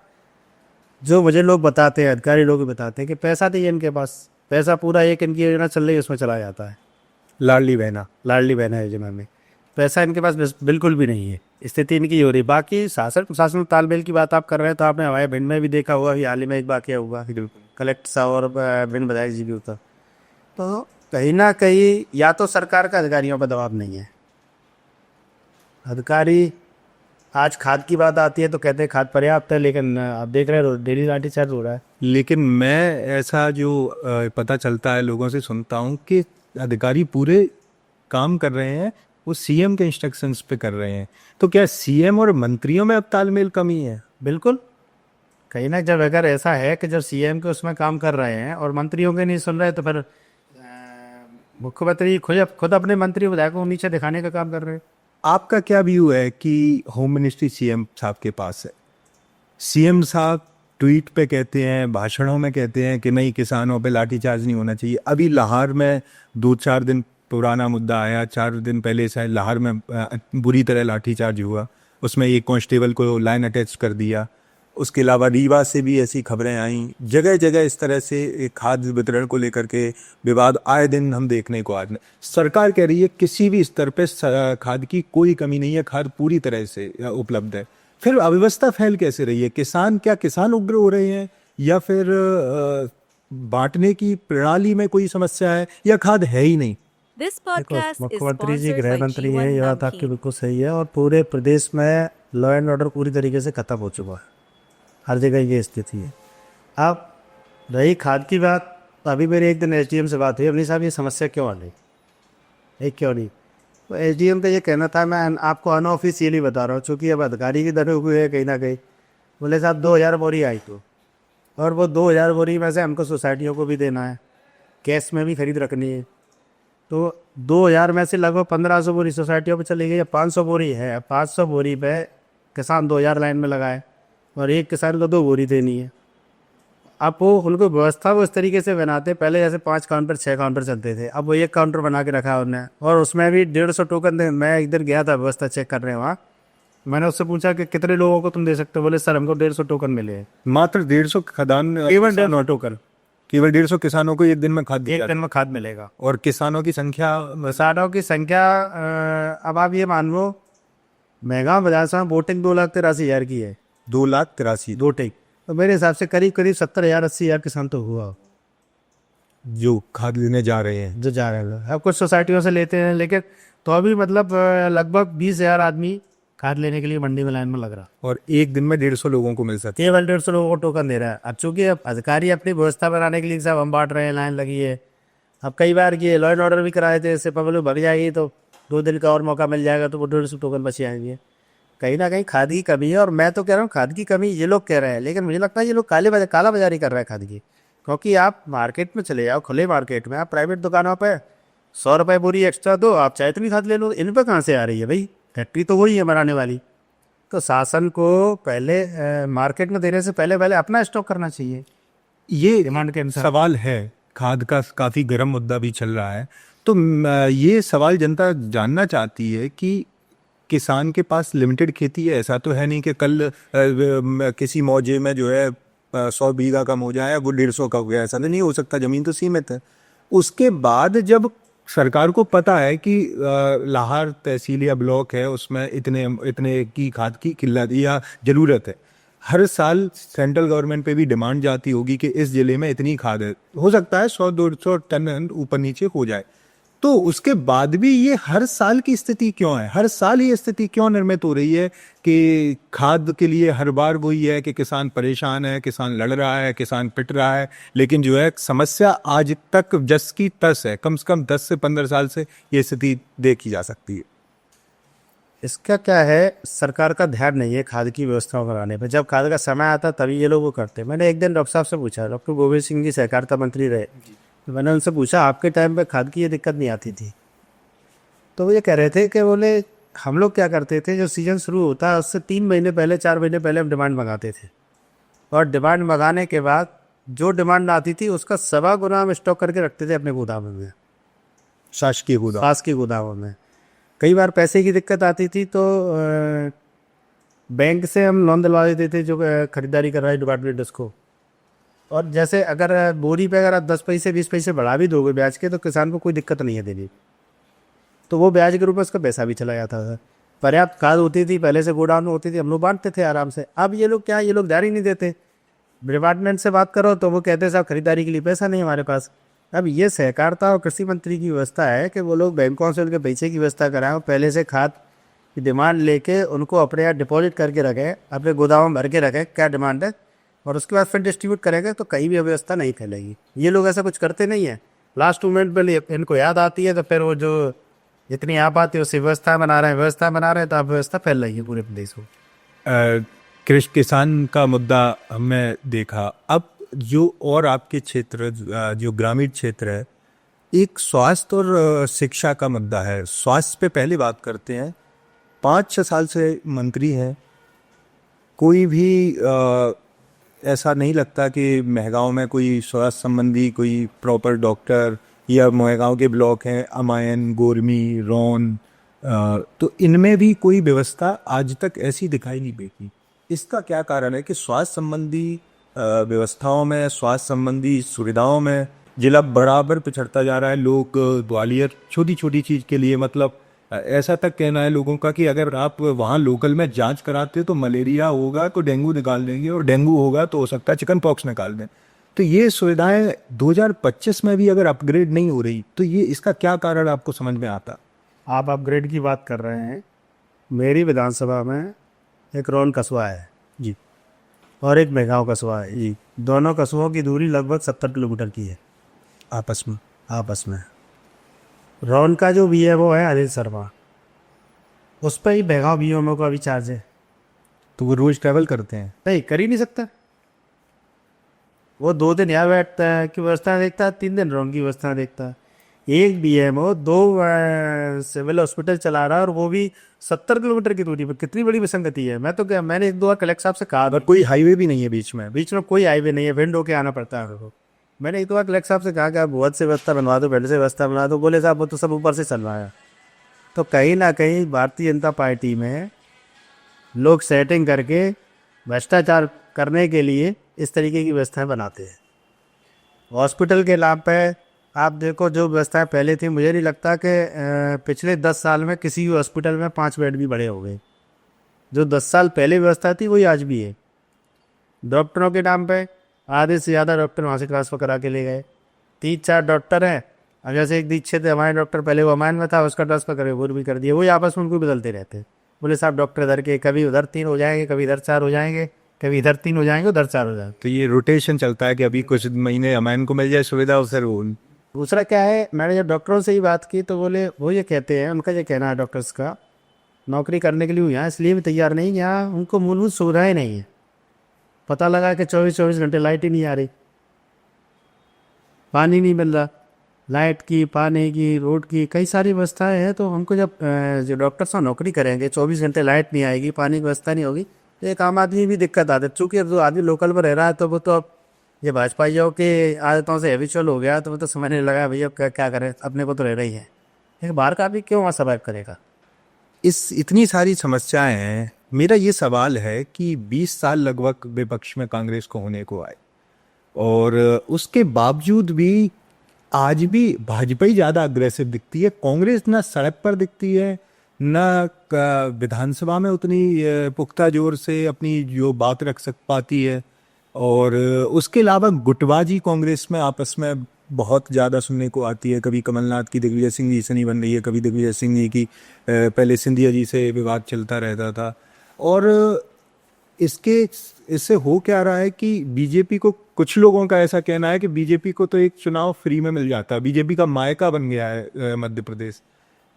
जो मुझे लोग बताते हैं, अधिकारी लोग भी बताते हैं कि पैसा नहीं है इनके पास, पैसा पूरा एक इनकी योजना चल रही है उसमें चला जाता है। लाडली बहना योजना में पैसा इनके पास बिल्कुल भी नहीं है। स्थिति इनकी हो रही। बाकी शासन प्रशासन तालमेल की बात आप कर रहे हैं, तो आपने हमारे भिंड में भी देखा हुआ, अभी हाल ही में एक वाकया हुआ, कलेक्टर साहब और भिंड विधायक जी भी होता। तो कहीं ना कहीं या तो सरकार का अधिकारियों पर दबाव नहीं है। अधिकारी, आज खाद की बात आती है तो कहते हैं खाद पर्याप्त है, लेकिन आप देख रहे हैं डेली लाठीचार्ज हो रहा है। लेकिन मैं ऐसा जो पता चलता है, लोगों से सुनता हूँ कि अधिकारी पूरे काम कर रहे हैं, वो सीएम के इंस्ट्रक्शंस पे कर रहे हैं। तो क्या सीएम और मंत्रियों में अब तालमेल कमी है? बिल्कुल। कहीं ना, जब अगर ऐसा है कि जब सीएम के उसमें काम कर रहे हैं और मंत्रियों के नहीं सुन रहे, तो फिर मुख्यमंत्री खुद अपने मंत्री विधायकों को नीचे दिखाने का काम कर रहे हैं। आपका क्या व्यू है कि होम मिनिस्ट्री सीएम साहब के पास है? सीएम साहब ट्वीट पे कहते हैं, भाषणों में कहते हैं कि नहीं, किसानों पे लाठीचार्ज नहीं होना चाहिए। अभी लाहौर में 2-4 दिन पुराना मुद्दा आया, 4 दिन पहले शायद लाहौर में बुरी तरह लाठीचार्ज हुआ, उसमें एक कांस्टेबल को लाइन अटैच कर दिया। उसके अलावा रीवा से भी ऐसी खबरें आई। जगह जगह इस तरह से एक खाद्य वितरण को लेकर के विवाद आए दिन हम देखने को आ रहे हैं। सरकार कह रही है किसी भी स्तर पे खाद की कोई कमी नहीं है, खाद पूरी तरह से उपलब्ध है। फिर अव्यवस्था फैल कैसे रही है? किसान उग्र हो रहे हैं, या फिर बांटने की प्रणाली में कोई समस्या है, या खाद है ही नहीं? This देखो, podcast is मुख्यमंत्री जी sponsored गृह by मंत्री हैं, G1 ये बात आपकी Namkeen. बिल्कुल सही है। और पूरे प्रदेश में लॉ एंड ऑर्डर पूरी तरीके से खत्म हो चुका है, हर जगह ये स्थिति है। अब रही खाद की बात, तो अभी मेरी एक दिन एसडीएम से बात हुई, अपनी साहब ये समस्या क्यों आ रही है, क्यों नहीं? तो एसडीएम का ये कहना था, मैं आपको अनऑफिशियली बता रहा हूँ, चूँकि अब अधिकारी की तरह हुए है कहीं ना कहीं। बोले साहब 2000 बोरी आई तो, और वो 2000 बोरी में से हमको सोसाइटियों को भी देना है, कैश में भी खरीद रखनी है। तो 2000 में से लगभग 1500 बोरी सोसाइटियों पे चली गई, या 500 बोरी है। 500 बोरी पे किसान 2000 लाइन में लगाए, और एक किसान को 2 बोरी देनी है। अब वो उनको व्यवस्था वो इस तरीके से बनाते, पहले जैसे 5 काउंटर 6 काउंटर चलते थे, अब वो 1 काउंटर बना के रखा है उन्होंने, और उसमें भी 150 टोकन थे। मैं एक दिन गया था व्यवस्था चेक कर रहे हैं वहाँ, मैंने उससे पूछा कि कितने लोगों को तुम दे सकते हो? बोले सर हमको 150 टोकन मिले हैं। मात्र 150 खदान, केवल 150 टोकन, केवल 150 किसानों को एक दिन में खाद दिया एक दिन में खाद मिलेगा। और किसानों की संख्या, किसानों की संख्या अब आप ये मान लो, महंगा बाजार से वोटिंग 2,83,000 की है, 2,83,000 वोटिंग। तो मेरे हिसाब से करीब करीब 70,000 80,000 किसान तो हुआ जो खाद लेने जा रहे हैं। जो जा रहे हैं। अब कुछ सोसाइटियों से लेते हैं, लेकिन तो अभी मतलब लगभग 20,000 आदमी खाद लेने के लिए मंडी में लाइन में लग रहा, और एक दिन में 150 लोगों को मिल सकता है। केवल 150 लोगों को टोकन दे रहा है। अब चूंकि अब अधिकारी अपनी व्यवस्था बनाने के लिए साहब हम बांट रहे हैं, लाइन लगी है। अब कई बार ये लॉ एंड ऑर्डर भी कराए थे, इससे पब्लिक भर जाएगी तो 2 दिन का और मौका मिल जाएगा, तो वो 150 टोकन बच जाएंगे। कहीं ना कहीं खाद की कमी है, और मैं तो कह रहा हूँ खाद की कमी ये लोग कह रहे हैं, लेकिन मुझे लगता है ये लोग काला बाजारी कर रहे हैं खाद की। क्योंकि आप मार्केट में चले जाओ, खुले मार्केट में, आप प्राइवेट दुकानों पर 100 रुपये बोरी एक्स्ट्रा दो, आप चाहे इतनी खाद ले लो। इन पर कहाँ से आ रही है भाई? फैक्ट्री तो वही है बनाने वाली। तो शासन को पहले मार्केट में देने से पहले अपना स्टॉक करना चाहिए, ये डिमांड के अनुसार। सवाल है, खाद का काफी गर्म मुद्दा भी चल रहा है। तो ये सवाल जनता जानना चाहती है कि किसान के पास लिमिटेड खेती है। ऐसा तो है नहीं कि कल किसी मौजे में जो है 100 बीघा का मौजा है वो 150 का हो गया। ऐसा तो नहीं हो सकता, जमीन तो सीमित है। उसके बाद जब सरकार को पता है कि लाहौर तहसील या ब्लॉक है, उसमें इतने की खाद की किल्लत या ज़रूरत है, हर साल सेंट्रल गवर्नमेंट पे भी डिमांड जाती होगी कि इस ज़िले में इतनी खाद है, हो सकता है 100-200 टन ऊपर नीचे हो जाए। तो उसके बाद भी ये हर साल की स्थिति क्यों है? हर साल ये स्थिति क्यों निर्मित हो रही है कि खाद के लिए हर बार वही है कि किसान परेशान है, किसान लड़ रहा है, किसान पिट रहा है, लेकिन जो है समस्या आज तक जस की तस है। कम से कम 10 से 15 साल से ये स्थिति देखी जा सकती है। इसका क्या है, सरकार का ध्यान नहीं है खाद की व्यवस्था बनाने पर। जब खाद का समय आता तभी ये लोग वो करते हैं। मैंने एक दिन डॉक्टर साहब से पूछा, डॉक्टर गोविंद सिंह जी सहकारिता मंत्री रहे, तो मैंने उनसे पूछा आपके टाइम पे खाद की ये दिक्कत नहीं आती थी? तो वो ये कह रहे थे कि बोले हम लोग क्या करते थे, जब सीजन शुरू होता है उससे 3 महीने पहले 4 महीने पहले हम डिमांड मंगाते थे, और डिमांड मंगाने के बाद जो डिमांड आती थी उसका 1.25 गुना हम स्टॉक करके रखते थे अपने गोदामों में, शासकीय गोदाम, पास के गोदामों में। कई बार पैसे की दिक्कत आती थी तो बैंक से हम लोन दिलवा देते थे, जो खरीदारी कर रहा है डिपार्टमेंट उसको। और जैसे अगर बोरी पे अगर आप 10 पैसे 20 पैसे बढ़ा भी दोगे ब्याज के, तो किसान को कोई दिक्कत नहीं है देनी, तो वो ब्याज के रूप में उसका पैसा भी चला जाता था। पर्याप्त खाद होती थी, पहले से गोडाउन में होती थी, हम लोग बांटते थे आराम से। अब ये लोग क्या, ये लोग ध्यान ही नहीं देते। डिपार्टमेंट से बात करो तो वो कहते हैं साहब खरीदारी के लिए पैसा नहीं हमारे पास। अब ये सहकारिता और कृषि मंत्री की व्यवस्था है कि वो लोग बैंकों से उनके पैसे की व्यवस्था कराएं, और पहले से खाद की डिमांड लेके उनको अपने यहाँ डिपॉजिट करके रखें, अपने गोदाम में भर के रखें क्या डिमांड है, और उसके बाद फिर डिस्ट्रीब्यूट करेंगे, तो कहीं भी अव्यवस्था नहीं फैलेगी। ये लोग ऐसा कुछ करते नहीं है, लास्ट मोमेंट पर इनको याद आती है तो फिर वो जो जितनी आप आती है उससे व्यवस्था बना रहे हैं, तो आप व्यवस्था फैल रही है पूरे प्रदेश को। कृषि किसान का मुद्दा हमने देखा। अब जो और आपके क्षेत्र, जो ग्रामीण क्षेत्र है, एक स्वास्थ्य और शिक्षा का मुद्दा है। स्वास्थ्य पे पहले बात करते हैं। 5-6 साल से मंत्री हैं, कोई भी ऐसा नहीं लगता कि महगांव में कोई स्वास्थ्य संबंधी कोई प्रॉपर डॉक्टर, या महगांव के ब्लॉक हैं अमायन, गोरमी, रौन, तो इनमें भी कोई व्यवस्था आज तक ऐसी दिखाई नहीं देती। इसका क्या कारण है कि स्वास्थ्य संबंधी व्यवस्थाओं में, स्वास्थ्य संबंधी सुविधाओं में जिला बराबर पिछड़ता जा रहा है। लोग ग्वालियर छोटी छोटी चीज़ के लिए, मतलब ऐसा तक कहना है लोगों का कि अगर आप वहाँ लोकल में जांच कराते हो तो मलेरिया होगा तो डेंगू निकाल देंगे, और डेंगू होगा तो हो सकता है चिकन पॉक्स निकाल दें। तो ये सुविधाएं 2025 में भी अगर अपग्रेड नहीं हो रही तो ये इसका क्या कारण आपको समझ में आता? आप अपग्रेड की बात कर रहे हैं। मेरी विधानसभा में एक रौन कस्बा है जी, और एक मेगांव कस्बा है जी। दोनों कस्बों की दूरी लगभग 70 किलोमीटर की है आपस में? आपस में। रौन का जो BMO है अनिल शर्मा, उस पर ही मेगांव BMO का भी चार्ज है। तो वो रोज ट्रैवल करते हैं? नहीं, कर ही नहीं सकता। वो 2 दिन यहाँ बैठता है की व्यवस्था देखता है, 3 दिन रौन की व्यवस्था देखता है। एक BMO 2 सिविल हॉस्पिटल चला रहा है, और वो भी 70 किलोमीटर की दूरी पर। कितनी बड़ी विसंगति है। मैं तो क्या, मैंने 1-2 बार कलेक्टर साहब से कहा, और कोई हाईवे भी नहीं है बीच में? बीच में कोई हाईवे नहीं है, विंड होके आना पड़ता है मेरे को। मैंने 1-2 बार कलेक्टर साहब से कहा कि आप बहुत से व्यवस्था बनवा दो, पहले से व्यवस्था बनवा दो। बोले साहब वो तो सब ऊपर से चल रहा है। तो कहीं ना कहीं भारतीय जनता पार्टी में लोग सेटिंग करके भ्रष्टाचार करने के लिए इस तरीके की व्यवस्थाएं बनाते हैं। हॉस्पिटल के नाम पे आप देखो, जो व्यवस्थाएं पहले थी, मुझे नहीं लगता कि पिछले 10 साल में किसी भी हॉस्पिटल में 5 बेड भी बड़े हो गए। जो 10 साल पहले व्यवस्था थी वही आज भी है। डॉक्टरों के नाम पे आधे से ज़्यादा डॉक्टर वहाँ से ट्रांसफ़र करा के ले गए। 3-4 डॉक्टर हैं। अब जैसे एक दीक्षित है, हमारे डॉक्टर पहले वो अमान में था, उसका ट्रांसफ़र करे वो भी कर दिया। वही आपस में उनको बदलते रहते हैं। बोले साहब डॉक्टर इधर के, कभी उधर 3 हो जाएंगे, कभी इधर 4 हो जाएंगे, कभी इधर 3 हो जाएंगे, उधर 4 हो जाएंगे। तो ये रोटेशन चलता है कि अभी कुछ महीने अमैन को मिल जाए सुविधा, और फिर वो दूसरा क्या है, मैंने जब डॉक्टरों से ही बात की तो बोले, वो ये कहते हैं, उनका ये कहना है डॉक्टर्स का, नौकरी करने के लिए यहाँ इसलिए भी तैयार नहीं, यहाँ उनको मूलभूत सुविधाएं नहीं है। पता लगा कि 24-24 घंटे लाइट ही नहीं आ रही, पानी नहीं मिल रहा। लाइट की, पानी की, रोड की, कई सारी व्यवस्थाएं हैं। तो हमको जब जो डॉक्टर साहब नौकरी करेंगे, 24 घंटे लाइट नहीं आएगी, पानी की व्यवस्था नहीं होगी, तो एक आम आदमी भी दिक्कत आती है। चूँकि अब जो आदमी लोकल में रह रहा है तो वो तो अब ये भाजपाइयों की आदतों से हैबिचुअल हो गया, तो वो तो समझने लगा भैया क्या करें, अपने को तो रह रही है। एक बाहर का भी क्यों वहाँ सर्वाइव करेगा। इस इतनी सारी समस्याएं हैं। मेरा ये सवाल है कि 20 साल लगभग विपक्ष में कांग्रेस को होने को आए, और उसके बावजूद भी आज भी भाजपा ही ज़्यादा अग्रेसिव दिखती है। कांग्रेस ना सड़क पर दिखती है, ना विधानसभा में उतनी पुख्ता जोर से अपनी जो बात रख पाती है, और उसके अलावा गुटबाजी कांग्रेस में आपस में बहुत ज़्यादा सुनने को आती है। कभी कमलनाथ की दिग्विजय सिंह जी से नहीं बन रही है, कभी दिग्विजय सिंह जी की पहले सिंधिया जी से विवाद चलता रहता था। और इससे हो क्या रहा है कि बीजेपी को, कुछ लोगों का ऐसा कहना है कि बीजेपी को तो एक चुनाव फ्री में मिल जाता है, बीजेपी का मायका बन गया है मध्य प्रदेश।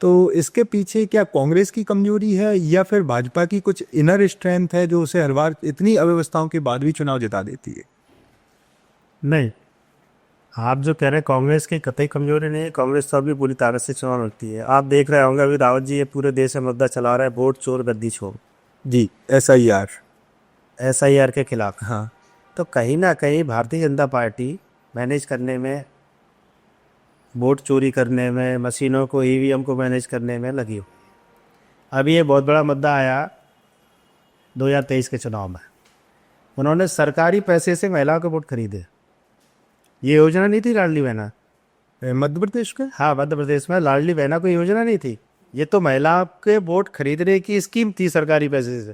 तो इसके पीछे क्या कांग्रेस की कमजोरी है, या फिर भाजपा की कुछ इनर स्ट्रेंथ है जो उसे हर बार इतनी अव्यवस्थाओं के बाद भी चुनाव जिता देती है? नहीं, आप जो कह रहे हैं कांग्रेस की कतई कमजोरी नहीं है। कांग्रेस तो अभी पूरी ताकत से चुनाव लड़ती है। आप देख रहे होंगे अभी रावत जी ये पूरे देश में मुद्दा चला रहा है, वोट चोर गद्दी छोड़ जी, SIR के खिलाफ। हाँ। तो कहीं ना कहीं भारतीय जनता पार्टी मैनेज करने में, वोट चोरी करने में, मशीनों को, EVM को मैनेज करने में लगी हो। अभी ये बहुत बड़ा मुद्दा आया 2023 के चुनाव में। उन्होंने सरकारी पैसे से महिलाओं के वोट खरीदे। ये योजना नहीं थी लाडली बहना मध्य प्रदेश का? हाँ, मध्य प्रदेश में लाडली बहना कोई योजना नहीं थी। ये तो महिला के वोट खरीदने की स्कीम थी सरकारी पैसे से।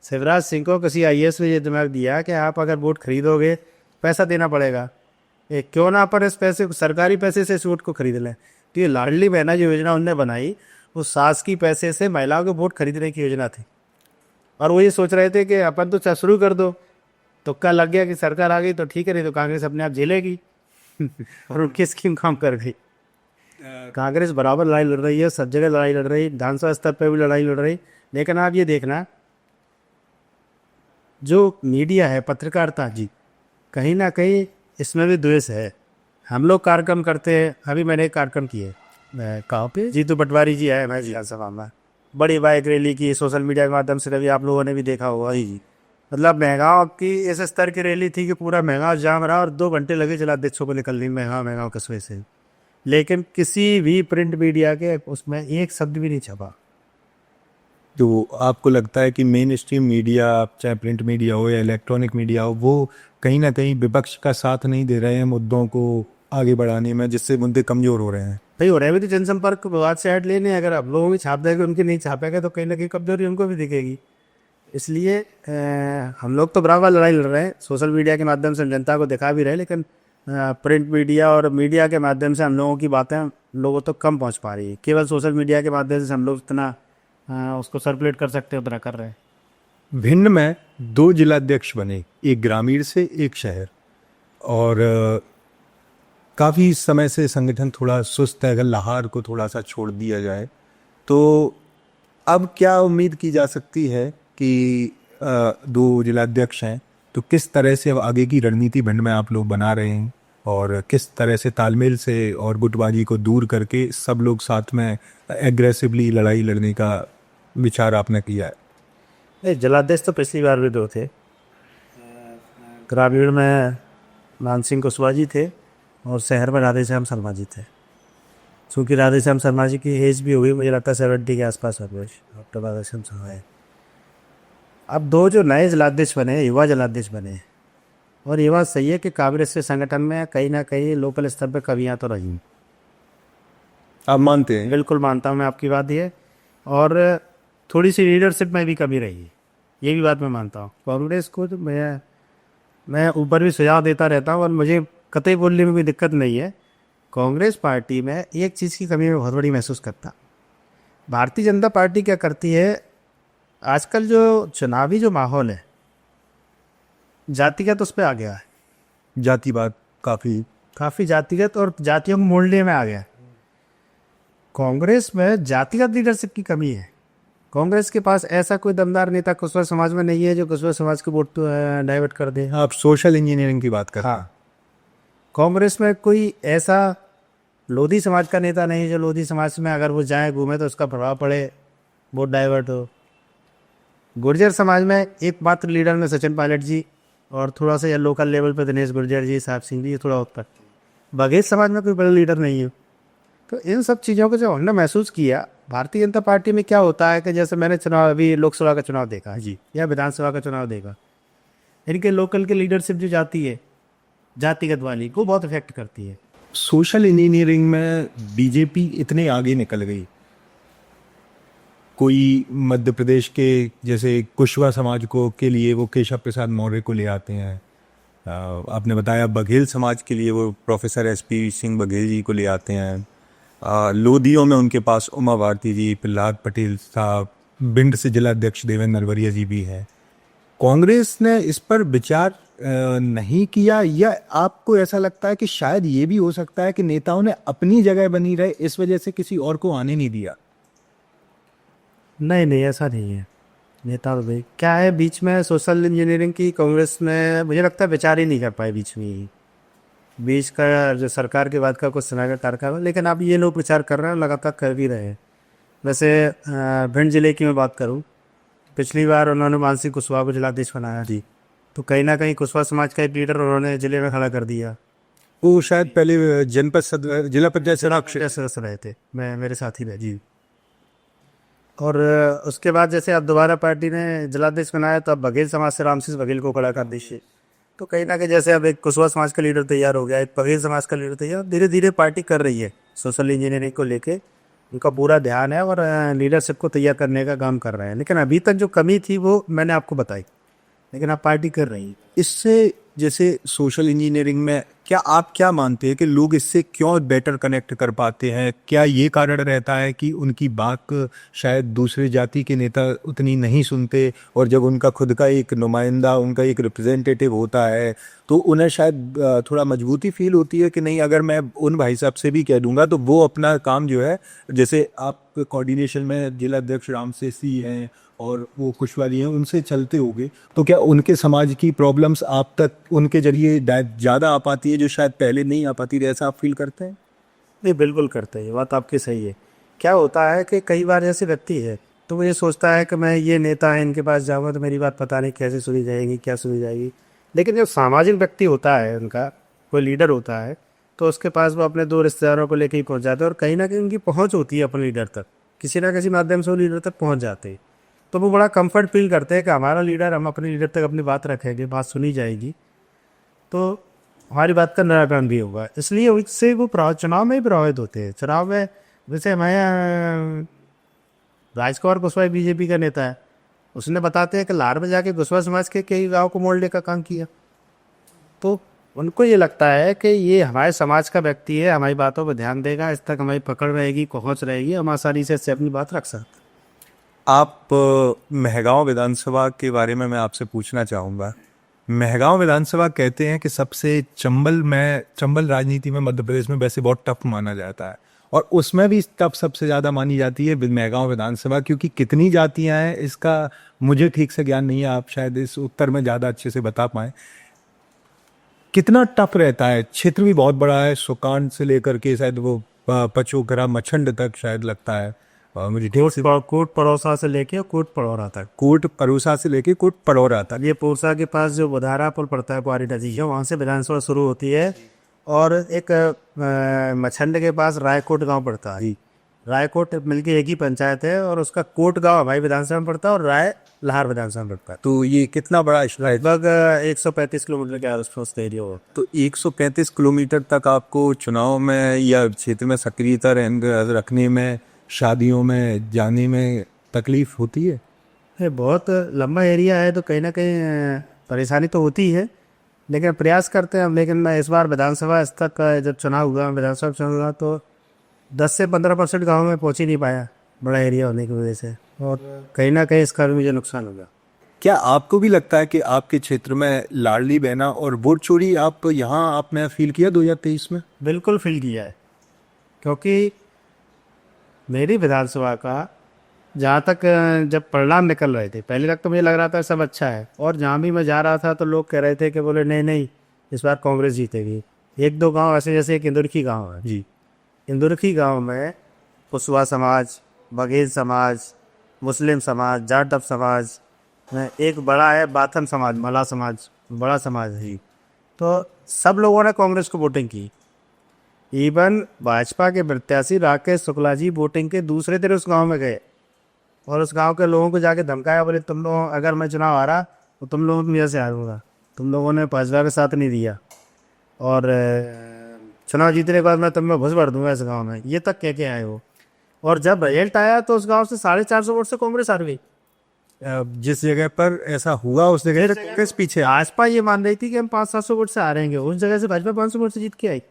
शिवराज सिंह को किसी IAS ने ये दिमाग दिया कि आप अगर वोट खरीदोगे पैसा देना पड़ेगा, क्यों ना पर इस पैसे, सरकारी पैसे से इस वोट को खरीद लें। तो ये लाडली बहना जो योजना उनने बनाई, वो शासकीय पैसे से महिलाओं के वोट खरीदने की योजना थी। और वो ये सोच रहे थे कि अपन तो शुरू कर दो, तुक्का लग गया कि सरकार आ गई तो ठीक है, नहीं तो कांग्रेस अपने आप झेलेगी। और उनकी स्कीम काम कर गई। कांग्रेस बराबर लड़ाई लड़ रही है, सब जगह लड़ाई लड़ रही, विधानसभा स्तर पर भी लड़ाई लड़ रही। लेकिन आप ये देखना, जो मीडिया है, पत्रकारिता जी, कहीं ना कहीं इसमें भी द्वेष है। हम लोग कार्यक्रम करते हैं। अभी मैंने एक कार्यक्रम किए कहाँ पे, जीतू पटवारी जी आए मैं विधानसभा में, बड़ी बाइक रैली की, सोशल मीडिया के माध्यम से। अभी आप लोगों ने भी देखा होगा जी। मतलब महंगाव की इस स्तर की रैली थी कि पूरा महंगाव जाम रहा, और 2 घंटे लगे जलाध्यक्षों को निकलने में महंगाव कस्बे से। लेकिन किसी भी प्रिंट मीडिया के उसमें एक शब्द भी नहीं छपा। तो आपको लगता है कि मेन स्ट्रीम मीडिया, चाहे प्रिंट मीडिया हो या इलेक्ट्रॉनिक मीडिया हो, वो कहीं ना कहीं विपक्ष का साथ नहीं दे रहे हैं मुद्दों को आगे बढ़ाने में, जिससे मुद्दे कमजोर हो रहे हैं? भाई हो रहा है भी तो जनसंपर्क विभाग से ऐड लेने, अगर आप लोगों में छाप देंगे उनकी नहीं छापेगा तो कहीं ना कहीं कमजोरी उनको भी दिखेगी। इसलिए हम लोग तो बराबर लड़ाई लड़ रहे हैं, सोशल मीडिया के माध्यम से हम जनता को दिखा भी रहे हैं, लेकिन प्रिंट मीडिया और मीडिया के माध्यम से हम लोगों की बातें लोगों तक कम पहुंच पा रही है। केवल सोशल मीडिया के माध्यम से हम लोग इतना उसको सर्कुलेट कर सकते हैं उतना कर रहे हैं। भिंड में 2 जिलाध्यक्ष बने, एक ग्रामीण से एक शहर, और काफ़ी समय से संगठन थोड़ा सुस्त है। अगर लाहौर को थोड़ा सा छोड़ दिया जाए तो अब क्या उम्मीद की जा सकती है कि 2 जिलाध्यक्ष हैं, तो किस तरह से अब आगे की रणनीति भिंड में आप लोग बना रहे हैं, और किस तरह से तालमेल से और गुटबाजी को दूर करके सब लोग साथ में एग्रेसिवली लड़ाई लड़ने का विचार आपने किया है? नहीं, जलाध्यक्ष तो पिछली बार भी 2 थे। ग्रामीण में मानसिंह कुशवाहा जी थे और शहर में राधेश्याम शर्मा जी थे। चूँकि राधेश्याम शर्मा जी की एज भी हुई, मुझे लगता है 70 के आसपास हो, डॉक्टर राधेश्याम शर्मा है। अब 2 जो नए जलाध्यक्ष बने, युवा जलाध्यक्ष बने, और ये बात सही है कि कांग्रेस के संगठन में कहीं ना कहीं लोकल स्तर पर कमियां तो रही। आप मानते हैं? बिल्कुल मानता हूँ मैं आपकी बात ये, और थोड़ी सी लीडरशिप में भी कमी रही है, ये भी बात मैं मानता हूँ। कांग्रेस को तो मैं ऊपर भी सुझाव देता रहता हूँ और मुझे कतई बोलने में भी दिक्कत नहीं है। कांग्रेस पार्टी में एक चीज़ की कमी मैं बहुत बड़ी महसूस करता। भारतीय जनता पार्टी क्या करती है, आजकल जो चुनावी जो माहौल है जातिगत उस पर आ गया है। जातिवाद काफ़ी जातिगत और जातियों को मोड़ने में आ गया है। कांग्रेस में जातिगत लीडरशिप की कमी है। कांग्रेस के पास ऐसा कोई दमदार नेता कुशवाहा समाज में नहीं है जो कुशवाहा समाज को वोट डाइवर्ट कर दे। आप सोशल इंजीनियरिंग की बात कर रहे हैं। हाँ, कांग्रेस में कोई ऐसा लोधी समाज का नेता नहीं जो लोधी समाज में अगर वो जाए घूमे तो उसका प्रभाव पड़े, वोट डाइवर्ट हो। गुर्जर समाज में एकमात्र लीडर में सचिन पायलट जी और थोड़ा सा लोकल लेवल पे दिनेश गुर्जर जी, साहब सिंह जी, थोड़ा होता है। बघेल समाज में कोई बड़ा लीडर नहीं है। तो इन सब चीज़ों को जो हमने महसूस किया, भारतीय जनता पार्टी में क्या होता है कि जैसे मैंने चुनाव, अभी लोकसभा का चुनाव देखा जी या विधानसभा का चुनाव देखा, इनके लोकल की लीडरशिप जो जाती है जातिगत वाली, को बहुत इफेक्ट करती है। सोशल इंजीनियरिंग में बीजेपी इतने आगे निकल गई। कोई मध्य प्रदेश के जैसे कुशवाहा समाज को के लिए वो केशव प्रसाद मौर्य को ले आते हैं। आपने बताया बघेल समाज के लिए वो प्रोफेसर एसपी सिंह बघेल जी को ले आते हैं। लोधियों में उनके पास उमा भारती जी, प्रहलाद पटेल साहब, भिंड से जिलाध्यक्ष देवेंद्र नरवरिया जी भी हैं। कांग्रेस ने इस पर विचार नहीं किया, या आपको ऐसा लगता है कि शायद ये भी हो सकता है कि नेताओं ने अपनी जगह बनी रहे, इस वजह से किसी और को आने नहीं दिया? नहीं, ऐसा नहीं है। नेता तो भाई क्या है, बीच में सोशल इंजीनियरिंग की कांग्रेस ने मुझे लगता है विचार ही नहीं कर पाए बीच में ही। बीच का जो सरकार के बाद का कुछ समय का कार्यकाल, लेकिन अब ये लोग विचार कर रहे हैं, लगातार कर भी रहे हैं। वैसे भिंड जिले की मैं बात करूं, पिछली बार उन्होंने मानसिंह कुशवाहा को जिलाध्यक्ष बनाया जी, तो कहीं ना कहीं कुशवाहा समाज का एक लीडर उन्होंने जिले में खड़ा कर दिया। वो शायद पहले जिला पंचायत सदस्य रहे थे, मैं मेरे साथी रहे जी। और उसके बाद जैसे अब दोबारा पार्टी ने जिलाध्यक्ष बनाया, तो अब बघेल समाज से रामसिंह बघेल को खड़ा कर दीजिए। तो कहीं ना कहीं जैसे अब एक कुशवाहा समाज का लीडर तैयार हो गया, एक बघेल समाज का लीडर तैयार, धीरे धीरे पार्टी कर रही है सोशल इंजीनियरिंग को लेके। उनका पूरा ध्यान है और लीडरशिप को तैयार करने का काम कर रहे हैं। लेकिन अभी तक जो कमी थी वो मैंने आपको बताई, लेकिन अब पार्टी कर रही है। इससे जैसे सोशल इंजीनियरिंग में क्या आप क्या मानते हैं कि लोग इससे क्यों बेटर कनेक्ट कर पाते हैं? क्या ये कारण रहता है कि उनकी बात शायद दूसरे जाति के नेता उतनी नहीं सुनते, और जब उनका खुद का एक नुमाइंदा, उनका एक रिप्रेजेंटेटिव होता है तो उन्हें शायद थोड़ा मजबूती फील होती है कि नहीं, अगर मैं उन भाई साहब से भी कह दूंगा तो वो अपना काम जो है, जैसे आप कोऑर्डिनेशन में जिलाध्यक्ष राम से सी हैं और वो कुशवाहा हैं, उनसे चलते होगे, तो क्या उनके समाज की प्रॉब्लम्स आप तक उनके जरिए ज़्यादा आ पाती है जो शायद पहले नहीं आ पाती थी? ऐसा आप फील करते हैं? नहीं, बिल्कुल करते हैं, ये बात आपकी सही है। क्या होता है कि कई बार जैसे व्यक्ति है तो वो ये सोचता है कि मैं ये नेता है, इनके पास जाऊँगा तो मेरी बात पता नहीं कैसे सुनी जाएगी, क्या सुनी जाएगी। लेकिन जब सामाजिक व्यक्ति होता है, उनका कोई लीडर होता है, तो उसके पास वो अपने 2 रिश्तेदारों को लेकर ही पहुँच जाते हैं, और कहीं ना कहीं उनकी पहुँच होती है अपने लीडर तक, किसी ना किसी माध्यम से वो लीडर तक पहुँच जाते हैं। तो वो बड़ा कंफर्ट फील करते हैं कि हमारा लीडर, हम अपने लीडर तक अपनी बात रखेंगे, बात सुनी जाएगी, तो हमारी बात का निराकरण भी होगा। इसलिए उससे वो चुनाव में ही प्रभावित होते हैं। चुनाव में जैसे हमारे राजकुमार कुशवाहा बीजेपी का नेता है, उसने बताते हैं कि लार में जाके कुशवाहा समाज के कई गांव को मोड़ने का काम किया। तो उनको ये लगता है कि ये हमारे समाज का व्यक्ति है, हमारी बातों पर ध्यान देगा, इस तक हमारी पकड़ रहेगी, पहुंच रहेगी, हम आसानी से इससे अपनी बात रख सकते हैं। आप मेहगांव विधानसभा के बारे में मैं आपसे पूछना चाहूँगा। मेहगांव विधानसभा कहते हैं कि सबसे चंबल राजनीति में मध्य प्रदेश में वैसे बहुत टफ माना जाता है, और उसमें भी टफ सबसे ज़्यादा मानी जाती है मेहगांव विधानसभा, क्योंकि कितनी जातियां हैं इसका मुझे ठीक से ज्ञान नहीं है, आप शायद इस उत्तर में ज़्यादा अच्छे से बता पाएँ। कितना टफ रहता है? क्षेत्र भी बहुत बड़ा है, सुकान से लेकर के शायद वो पचोकरा मछंड तक शायद लगता है, मुझे ठीक से कोट पड़ोसा से लेके कोट पड़ौरा तक, कोट परूसा से लेके कोट पड़ौरा तक। ये पोरसा के पास जो बुधारा पुल पड़ता है, कुआरी नदी है, वहाँ से विधानसभा शुरू होती है। और एक मछंड के पास रायकोट गांव पड़ता है। रायकोट मिलके एक ही पंचायत है, और उसका कोट गांव हमारी विधानसभा में पड़ता है, और राय लाहौर विधानसभा में पड़ता है। तो ये कितना बड़ा इलाका है? लगभग 135 किलोमीटर के आसपास का एरिया हो। तो 135 किलोमीटर तक आपको चुनाव में या क्षेत्र में सक्रियता रखने में, शादियों में जाने में तकलीफ होती है? ये बहुत लंबा एरिया है, तो कहीं ना कहीं परेशानी तो होती है, लेकिन प्रयास करते हैं हम। लेकिन मैं इस बार विधानसभा स्तर का जब चुनाव हुआ, विधानसभा चुनाव हुआ, तो 10 से 15% गाँव में पहुँच ही नहीं पाया, बड़ा एरिया होने की वजह से, और कहीं ना कहीं इसका भी मुझे नुकसान होगा। क्या आपको भी लगता है कि आपके क्षेत्र में लाडली बहना और वोट चोरी आपने फील किया 2023 में? बिल्कुल फील किया है, क्योंकि मेरी विधानसभा का जहाँ तक जब परिणाम निकल रहे थे, पहले तक तो मुझे लग रहा था सब अच्छा है, और जहाँ भी मैं जा रहा था तो लोग कह रहे थे कि बोले नहीं नहीं इस बार कांग्रेस जीतेगी। एक दो गांव ऐसे, जैसे एक इंदुरखी गांव है जी, इंदुरखी गांव में कुशवाहा समाज, बघेल समाज, मुस्लिम समाज, जाटव समाज, एक बड़ा है बाथन समाज, मला समाज, बड़ा समाज है। तो सब लोगों ने कांग्रेस को वोटिंग की। इवन भाजपा के प्रत्याशी राकेश शुक्ला जी वोटिंग के दूसरे दिन उस गांव में गए, और उस गांव के लोगों को जाके धमकाया, बोले तुम लोग अगर मैं चुनाव हारा तो तुम लोगों को मेरे से हारूंगा, तुम लोगों ने भाजपा का साथ नहीं दिया, और चुनाव जीतने के बाद मैं तुम्हें भुस भर दूंगा इस गांव में, ये तक कह के आए हो। और जब रिजल्ट आया तो उस गांव से 450 वोट से कांग्रेस हार गई। जिस जगह पर ऐसा हुआ उस जगह पर कांग्रेस पीछे भाजपा ये मान रही थी कि हम 500-700 वोट से हारेंगे, उस जगह से भाजपा 500 वोट से जीत के आई।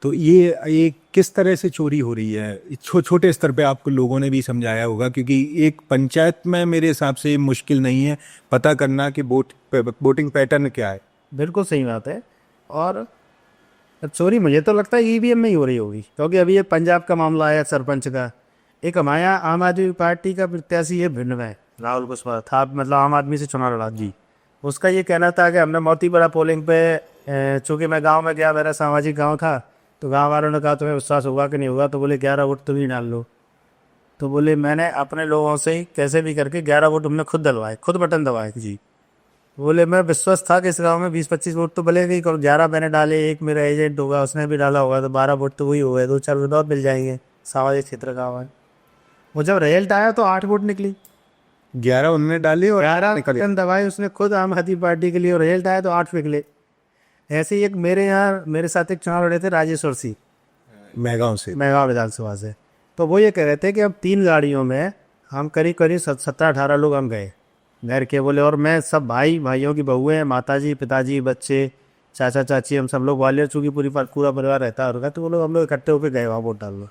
तो ये किस तरह से चोरी हो रही है? छोटे स्तर पे आपको लोगों ने भी समझाया होगा, क्योंकि एक पंचायत में मेरे हिसाब से मुश्किल नहीं है पता करना कि वोटिंग पैटर्न क्या है। बिल्कुल सही बात है। और चोरी मुझे तो लगता है ईवीएम में ही हो रही होगी, क्योंकि अभी ये पंजाब का मामला आया सरपंच का। एक हमारे यहाँ आम आदमी पार्टी का प्रत्याशी है भिंड में, राहुल कुशवाहा था, मतलब आम आदमी से चुनाव लड़ा जी। उसका ये कहना था कि हमने मोती बड़ा पोलिंग पे, चूँकि मैं गाँव में गया, मेरा सामाजिक गाँव था, तो गाँव वालों ने कहा तुम्हें विश्वास होगा कि नहीं होगा, तो बोले 11 वोट तुम ही डाल लो। तो बोले मैंने अपने लोगों से ही कैसे भी करके 11 वोट हमने खुद डलवाए, खुद बटन दबाए जी। बोले मैं विश्वास था कि इस गांव में 20-25 वोट तो बलेगी, 11 मैंने डाले, एक मेरा एजेंट होगा उसने भी डाला होगा, तो 12 वोट तो वही हो गए, 2-4 वोट और मिल जाएंगे, सामाजिक क्षेत्र गाँव है। वो जब रिजल्ट आया तो 8 वोट निकली, 11 उन्होंने डाले और 11 बटन दबाए उसने खुद आम आदमी पार्टी के लिए, और रिजल्ट आया तो 8 निकले। ऐसे ही एक मेरे यहाँ मेरे साथ एक चुनाव लड़े थे राजेश्वर सिंह, मेहगांव विधानसभा से। तो वो ये कह रहे थे कि अब 3 गाड़ियों में हम करीब 17-18 लोग हम गए घर के, बोले, और मैं सब भाइयों की बहुएं, माताजी, पिताजी, बच्चे, चाचा चाची, हम सब लोग ग्वालियर, चूँकि पूरा परिवार रहता है, तो वो लोग हम लोग इकट्ठे होकर गए वहाँ वोट डालना।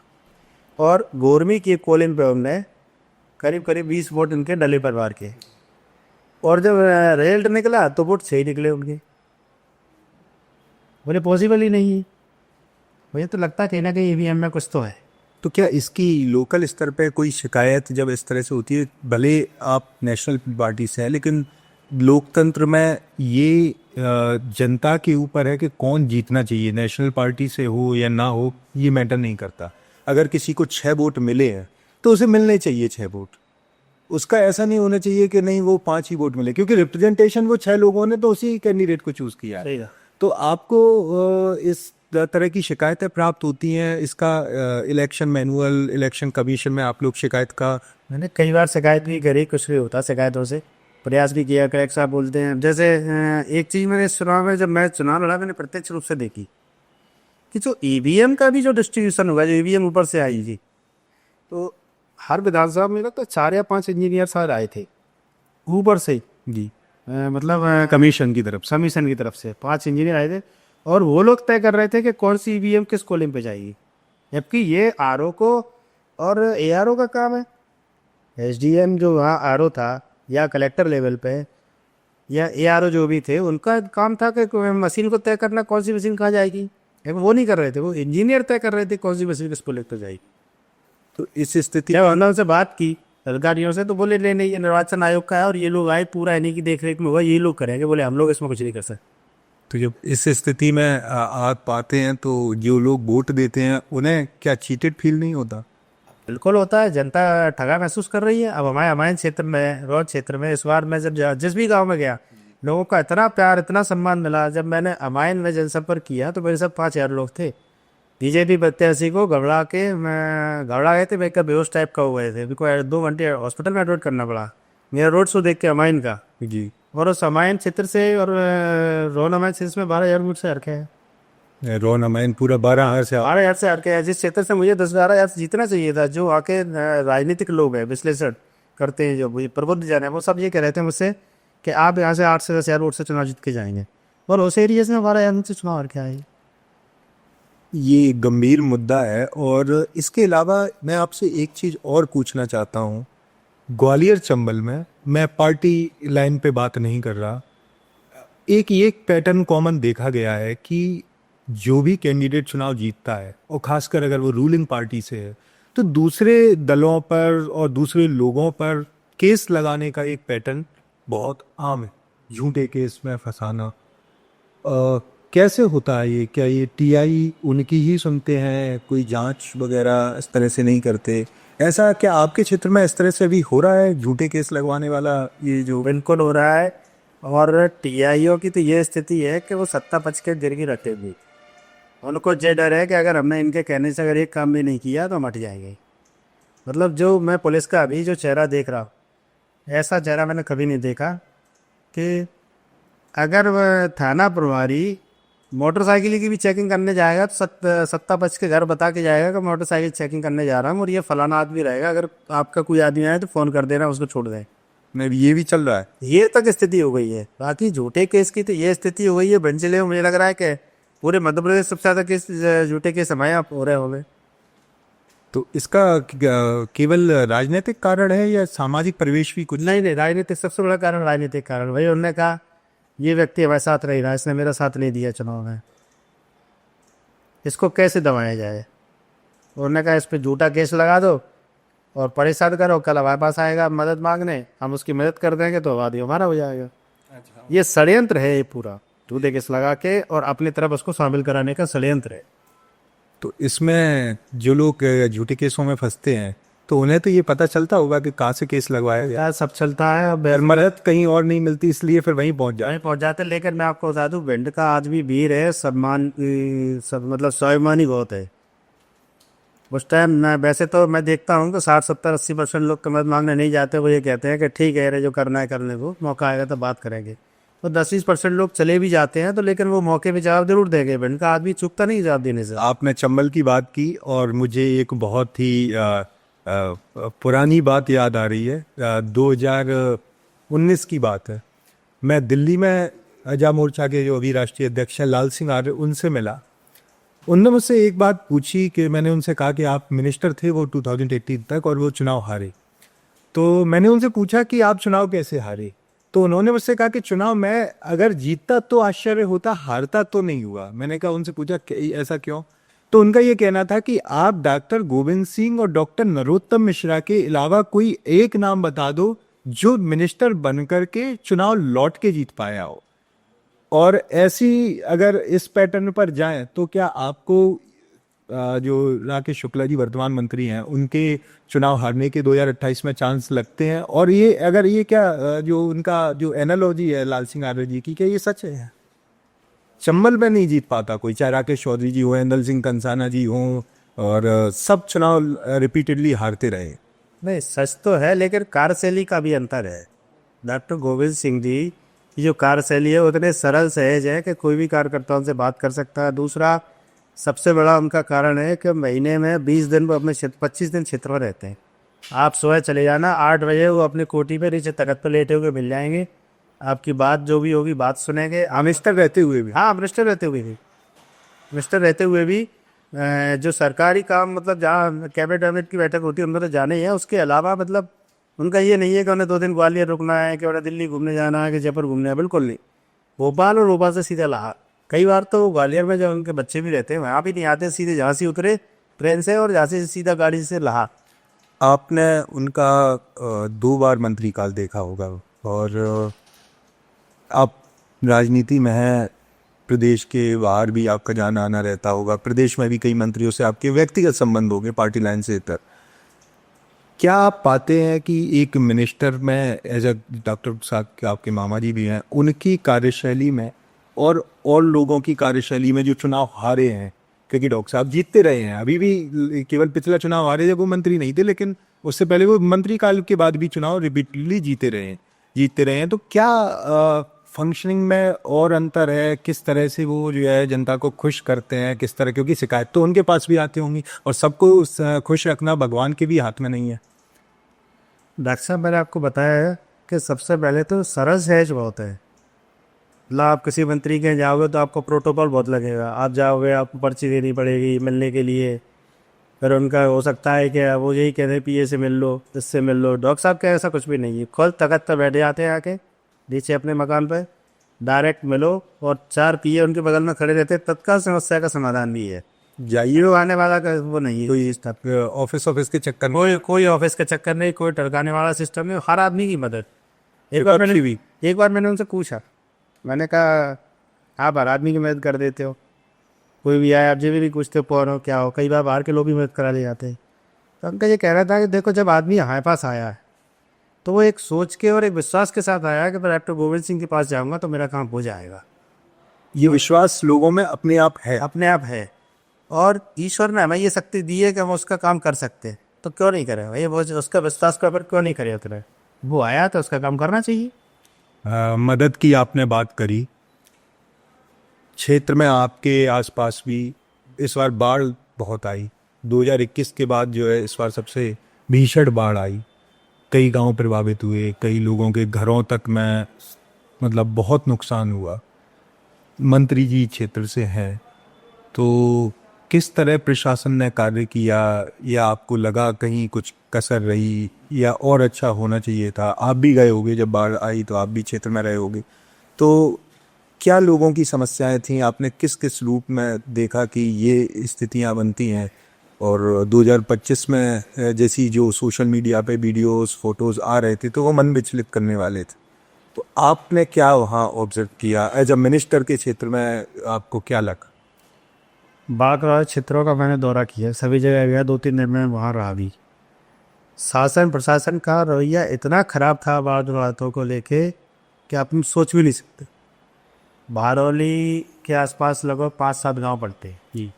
और गोरमी की कोलिन पे हमने करीब 20 वोट इनके डले परिवार के, और जब रिजल्ट निकला तो वोट 6 निकले उनके। बोले पॉसिबल ही नहीं है। मुझे तो लगता है कहीं ना कहीं ईवीएम में कुछ तो है। तो क्या इसकी लोकल स्तर पे कोई शिकायत जब इस तरह से होती है, भले आप नेशनल पार्टी से हैं, लेकिन लोकतंत्र में ये जनता के ऊपर है कि कौन जीतना चाहिए, नेशनल पार्टी से हो या ना हो, ये मैटर नहीं करता। अगर किसी को 6 वोट मिले हैं तो उसे मिलने चाहिए 6 वोट, उसका ऐसा नहीं होना चाहिए कि नहीं वो 5 ही वोट मिले, क्योंकि रिप्रेजेंटेशन वो 6 लोगों ने तो उसी कैंडिडेट को चूज किया है। तो आपको इस तरह की शिकायतें प्राप्त होती हैं, इसका इलेक्शन मैनुअल, इलेक्शन कमीशन में आप लोग शिकायत का मैंने कई बार शिकायत भी करी, कुछ भी होता शिकायतों से, प्रयास भी किया। कलेक्टर साहब बोलते हैं जैसे एक चीज़ मैंने चुनाव में, जब मैं चुनाव लड़ा, मैंने प्रत्यक्ष रूप से देखी कि जो ईवीएम का भी जो डिस्ट्रीब्यूशन हुआ, जो ईवीएम ऊपर से आई जी, तो हर विधानसभा में लगता है 4 या 5 इंजीनियर शायद आए थे ऊपर से ही। जी। मतलब कमीशन की तरफ से। कमीशन की तरफ से 5 इंजीनियर आए थे और वो लोग तय कर रहे थे कि कौन सी ईवीएम किस कॉलम पे जाएगी, जबकि ये आरओ को और एआरओ का काम है। एसडीएम जो वहाँ आरओ था या कलेक्टर लेवल पे या एआरओ जो भी थे, उनका काम था कि मशीन को तय करना कौन सी मशीन कहाँ जाएगी। लेकिन वो नहीं कर रहे थे, वो इंजीनियर तय कर रहे थे कौन सी मशीन किस कॉलेक्टर जाएगी। तो इस स्थिति जब हमने उनसे बात की अधिकारियों से, तो बोले नहीं नहीं, ये निर्वाचन आयोग का है और ये लोग आए, पूरा इन्हीं की देख रेख में होगा, ये लोग करेंगे। बोले हम लोग इसमें कुछ नहीं कर सकते। तो जब इस स्थिति में आप पाते हैं तो जो लोग वोट देते हैं उन्हें क्या चीटेड फील नहीं होता? बिल्कुल होता है, जनता ठगा महसूस कर रही है। अब हमारे क्षेत्र में, रोड क्षेत्र में, इस बार मैं जब जिस भी गांव में गया, लोगों का इतना प्यार, इतना सम्मान मिला। जब मैंने अमाइन में जनसंपर्क किया तो मेरे सब 5,000 लोग थे। बीजेपी प्रत्याशी को घबरा गए थे, मैं बेहोश टाइप का हो गए थे, उनको 2 घंटे हॉस्पिटल में एडमिट करना पड़ा मेरा रोड शो देख के अमाइन का। जी। और उस अमाइन क्षेत्र से और रोन अमाइन क्षेत्र में 12,000 वोट से हरके हैं। रोन अमाइन पूरा 12,000 से 12,000 से हरके हैं, जिस क्षेत्र से मुझे 10-12,000 से जीतना चाहिए था। जो आके राजनीतिक लोग हैं, विश्लेषण करते हैं, जो प्रबुद्ध जन है, वो सब ये कह रहे थे मुझसे कि आप यहाँ से 8 से 10,000 वोट से चुनाव जीत के जाएंगे, और उस एरिया से 12,000 से चुनाव हरके आए। ये गंभीर मुद्दा है। और इसके अलावा मैं आपसे एक चीज़ और पूछना चाहता हूँ। ग्वालियर चंबल में, मैं पार्टी लाइन पे बात नहीं कर रहा, एक ये पैटर्न कॉमन देखा गया है कि जो भी कैंडिडेट चुनाव जीतता है, और खासकर अगर वो रूलिंग पार्टी से है, तो दूसरे दलों पर और दूसरे लोगों पर केस लगाने का एक पैटर्न बहुत आम है, झूठे केस में फंसाना। कैसे होता है ये? क्या ये टीआई उनकी ही सुनते हैं, कोई जांच वगैरह इस तरह से नहीं करते? ऐसा क्या आपके क्षेत्र में इस तरह से भी हो रहा है, झूठे केस लगवाने वाला ये जो? बिल्कुल हो रहा है। और टीआईओ की तो ये स्थिति है कि वो सत्ता पक्ष के गिरगी रखे हुए, उनको ये डर है कि अगर हमने इनके कहने से अगर एक काम भी नहीं किया तो हम हट जाएंगे। मतलब जो मैं पुलिस का अभी जो चेहरा देख रहा हूँ, ऐसा चेहरा मैंने कभी नहीं देखा कि अगर वह थाना प्रभारी मोटरसाइकिल की भी चेकिंग करने जाएगा तो सत्ता पक्ष के घर बता के जाएगा कि मोटरसाइकिल चेकिंग करने जा रहा हूँ और ये फलाना आदमी रहेगा, अगर आपका कोई आदमी आए तो फ़ोन कर देना, उसको छोड़ दें। नहीं, ये भी चल रहा है। ये तक स्थिति हो गई है। बाकी झूठे केस की तो ये स्थिति हो गई है बंजिले में। मुझे लग रहा है कि पूरे मध्य प्रदेश सबसे ज़्यादा केस झूठे केस हमारे यहाँ हो रहे होंगे। तो इसका केवल राजनीतिक कारण है या सामाजिक परिवेश भी कुछ? नहीं, राजनीतिक, सबसे बड़ा कारण राजनीतिक कारण। वही उन्होंने कहा ये व्यक्ति हमारे साथ रह रहा है, इसने मेरा साथ नहीं दिया चुनाव में, इसको कैसे दबाया जाए। उन्होंने कहा इस पर झूठा केस लगा दो और परेशान करो, कल हमारे पास आएगा मदद मांगने, हम उसकी मदद कर देंगे तो वादी हमारा हो जाएगा। ये षड्यंत्र है, ये पूरा झूठे केस लगा के और अपनी तरफ उसको शामिल कराने का षड्यंत्र है। तो इसमें जो लोग झूठे केसों में फंसते हैं, तो उन्हें तो ये पता चलता होगा कि कहाँ से केस लगवाया गया। यार सब चलता है, अब मदद कहीं और नहीं मिलती, इसलिए फिर वहीं पहुंच जाए। पहुंच जाते। लेकिन मैं आपको बता दूं, भिंड का आज भी वीर है, मतलब स्वाभिमानी बहुत है। उस टाइम मैं, वैसे तो मैं देखता हूँ कि 60-70-80% लोग मदद मांगने नहीं जाते। वो ये कहते हैं कि ठीक है रे, जो करना है करने को, मौका आएगा तो बात करेंगे। तो 10-20% लोग चले भी जाते हैं, तो लेकिन वो मौके पे जवाब जरूर देंगे। भिंड का आदमी चुकता नहीं जवाब देने से। आपने चंबल की बात की और मुझे एक बहुत ही पुरानी बात याद आ रही है। 2019 की बात है। मैं दिल्ली में आज़ाद मोर्चा के जो अभी राष्ट्रीय अध्यक्ष हैं लाल सिंह आर्य, उनसे मिला। उन्होंने मुझसे एक बात पूछी कि मैंने उनसे कहा कि आप मिनिस्टर थे वो 2018 तक और वो चुनाव हारे। तो मैंने उनसे पूछा कि आप चुनाव कैसे हारे? तो उन्होंने मुझसे कहा कि चुनाव मैं अगर जीतता तो आश्चर्य होता, हारता तो नहीं हुआ। मैंने कहा, उनसे पूछा ऐसा क्यों? तो उनका ये कहना था कि आप डॉक्टर गोविंद सिंह और डॉक्टर नरोत्तम मिश्रा के अलावा कोई एक नाम बता दो जो मिनिस्टर बनकर के चुनाव लौट के जीत पाया हो। और ऐसी अगर इस पैटर्न पर जाएं तो क्या आपको जो राकेश शुक्ला जी वर्तमान मंत्री हैं, उनके चुनाव हारने के 2028 में चांस लगते हैं? और ये अगर ये क्या जो उनका जो एनालॉजी है लाल सिंह आर्य जी की, क्या ये सच है? चंबल में नहीं जीत पाता कोई, चाहे राकेश चौधरी जी हो, इंदल सिंह कंसाना जी हो, और सब चुनाव रिपीटेडली हारते रहे। नहीं, सच तो है, लेकिन कार्यशैली का भी अंतर है। डॉक्टर गोविंद सिंह जी की जो कार्यशैली है उतने सरल सहज है कि कोई भी कार्यकर्ता उनसे बात कर सकता है। दूसरा, सबसे बड़ा उनका कारण है कि महीने में 20 दिन वो अपने क्षेत्र 25 दिन क्षेत्र में रहते हैं। आप सुबह चले जाना 8 बजे, वो अपने कोठी पे नीचे तख्त पर लेटे हुए मिल जाएंगे। आपकी बात जो भी होगी बात सुनेंगे। मिनिस्टर रहते हुए भी। हाँ, मिनिस्टर रहते हुए भी, मिनिस्टर रहते हुए भी जो सरकारी काम, मतलब जहाँ कैबिनेट वैबिनेट की बैठक होती है उनमें तो जाने ही है। उसके अलावा मतलब उनका ये नहीं है कि उन्हें 2 दिन ग्वालियर रुकना है, कि उन्हें दिल्ली घूमने जाना है, कि जयपुर घूमना है, बिल्कुल नहीं। भोपाल और भोपाल से सीधा लाहा। कई बार तो ग्वालियर में जो उनके बच्चे भी रहते हैं वहाँ भी नहीं आते, सीधे झांसी उतरे ट्रेन से और झांसी से सीधा गाड़ी से लाहा। आपने उनका 2 बार मंत्री काल देखा होगा, और आप राजनीति में हैं, प्रदेश के बाहर भी आपका जाना आना रहता होगा, प्रदेश में भी कई मंत्रियों से आपके व्यक्तिगत संबंध होंगे पार्टी लाइन से इतर। क्या आप पाते हैं कि एक मिनिस्टर में एज अ डॉक्टर साहब के आपके मामा जी भी हैं, उनकी कार्यशैली में और लोगों की कार्यशैली में जो चुनाव हारे हैं, क्योंकि डॉक्टर साहब जीतते रहे हैं, अभी भी केवल पिछला चुनाव हारे जब वो मंत्री नहीं थे, लेकिन उससे पहले वो मंत्री काल के बाद भी चुनाव रिपीटली जीतते रहे हैं, तो क्या फंक्शनिंग में और अंतर है? किस तरह से वो जो है जनता को खुश करते हैं, किस तरह, क्योंकि शिकायत तो उनके पास भी आती होंगी, और सबको खुश रखना भगवान के भी हाथ में नहीं है। डॉक्टर साहब, मैंने आपको बताया है कि सबसे पहले तो सरल सहज बहुत है। मतलब आप किसी मंत्री के यहाँ जाओगे तो आपको प्रोटोकॉल बहुत लगेगा। आप जाओगे, आपको पर्ची देनी पड़ेगी मिलने के लिए। फिर उनका हो सकता है कि वो यही कह रहे पीए से मिल लो, इससे मिल लो। डॉक्टर साहब का ऐसा कुछ भी नहीं है, खुद तख्त पर बैठ जाते हैं आके नीचे अपने मकान पर, डायरेक्ट मिलो, और 4 पीए उनके बगल में खड़े रहते हैं, तत्काल समस्या का समाधान भी है। जाइए, वो आने वाला का वो नहीं है कोई सिस्टम। ऑफिस के चक्कर में कोई ऑफिस का चक्कर नहीं, कोई टरकाने वाला सिस्टम नहीं, हर आदमी की मदद। विपक्षी भी। एक बार मैंने उनसे पूछा, मैंने कहा आप हर आदमी की मदद कर देते हो, कोई भी आए आप जब भी पूछते हो कौन हो क्या हो, कई बार बाहर के लोग भी मदद करा ले जाते हैं। तो उनका ये कहना था कि देखो, जब आदमी हमारे पास आया है तो वो एक सोच के और एक विश्वास के साथ आया कि मैं डॉक्टर गोविंद सिंह के पास जाऊंगा तो मेरा काम हो जाएगा। ये विश्वास लोगों में अपने आप है। अपने आप है, और ईश्वर ने हमें ये शक्ति दी है कि हम उसका काम कर सकते हैं, तो क्यों नहीं करें भाई? वो उसका विश्वास के ऊपर क्यों नहीं करे उतरे? वो आया तो उसका काम करना चाहिए। मदद की आपने बात करी, क्षेत्र में आपके आसपास भी इस बार बाढ़ बहुत आई। 2021 के बाद जो है इस बार सबसे भीषण बाढ़ आई, कई गांव प्रभावित हुए, कई लोगों के घरों तक में मतलब बहुत नुकसान हुआ। मंत्री जी क्षेत्र से हैं, तो किस तरह प्रशासन ने कार्य किया, या आपको लगा कहीं कुछ कसर रही, या और अच्छा होना चाहिए था? आप भी गए होगे, जब बाढ़ आई तो आप भी क्षेत्र में रहे होगे, तो क्या लोगों की समस्याएं थीं? आपने किस किस रूप में देखा कि ये स्थितियां बनती हैं? और 2025 में जैसी जो सोशल मीडिया पे वीडियोस फोटोज आ रहे थे तो वो मन विचलित करने वाले थे, तो आपने क्या वहाँ ऑब्जर्व किया एज अ मिनिस्टर के क्षेत्र में? आपको क्या लगा? बाढ़ प्रभावित क्षेत्रों का मैंने दौरा किया, सभी जगह गया, 2-3 दिन में वहाँ रहा भी। शासन प्रशासन का रवैया इतना खराब था बाढ़ प्रभावितों को लेके कि आप सोच भी नहीं सकते। बारौली के आसपास लगभग 5-7 गांव पड़ते हैं जी।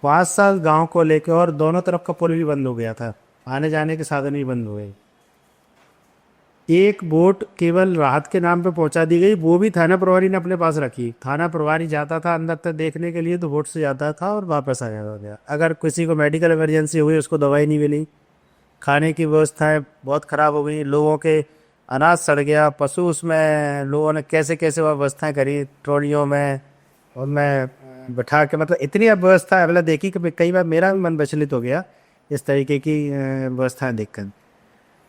5-7 गांव को लेके, और दोनों तरफ का पुल भी बंद हो गया था, आने जाने के साधन भी बंद हो गए। एक बोट केवल राहत के नाम पे पहुंचा दी गई, वो भी थाना प्रभारी ने अपने पास रखी। थाना प्रभारी जाता था अंदर तक देखने के लिए तो बोट से जाता था और वापस आ जाता था। अगर किसी को मेडिकल इमरजेंसी हुई, उसको दवाई नहीं मिली, खाने की व्यवस्थाएं बहुत ख़राब हो गई, लोगों के अनाज सड़ गया, पशु उसमें लोगों ने कैसे कैसे वह व्यवस्थाएँ करी ट्रॉलियों में, उनमें बैठा के, मतलब इतनी व्यवस्था मतलब देखी कि कई बार मेरा भी मन विचलित हो गया इस तरीके की व्यवस्थाएं देखकर।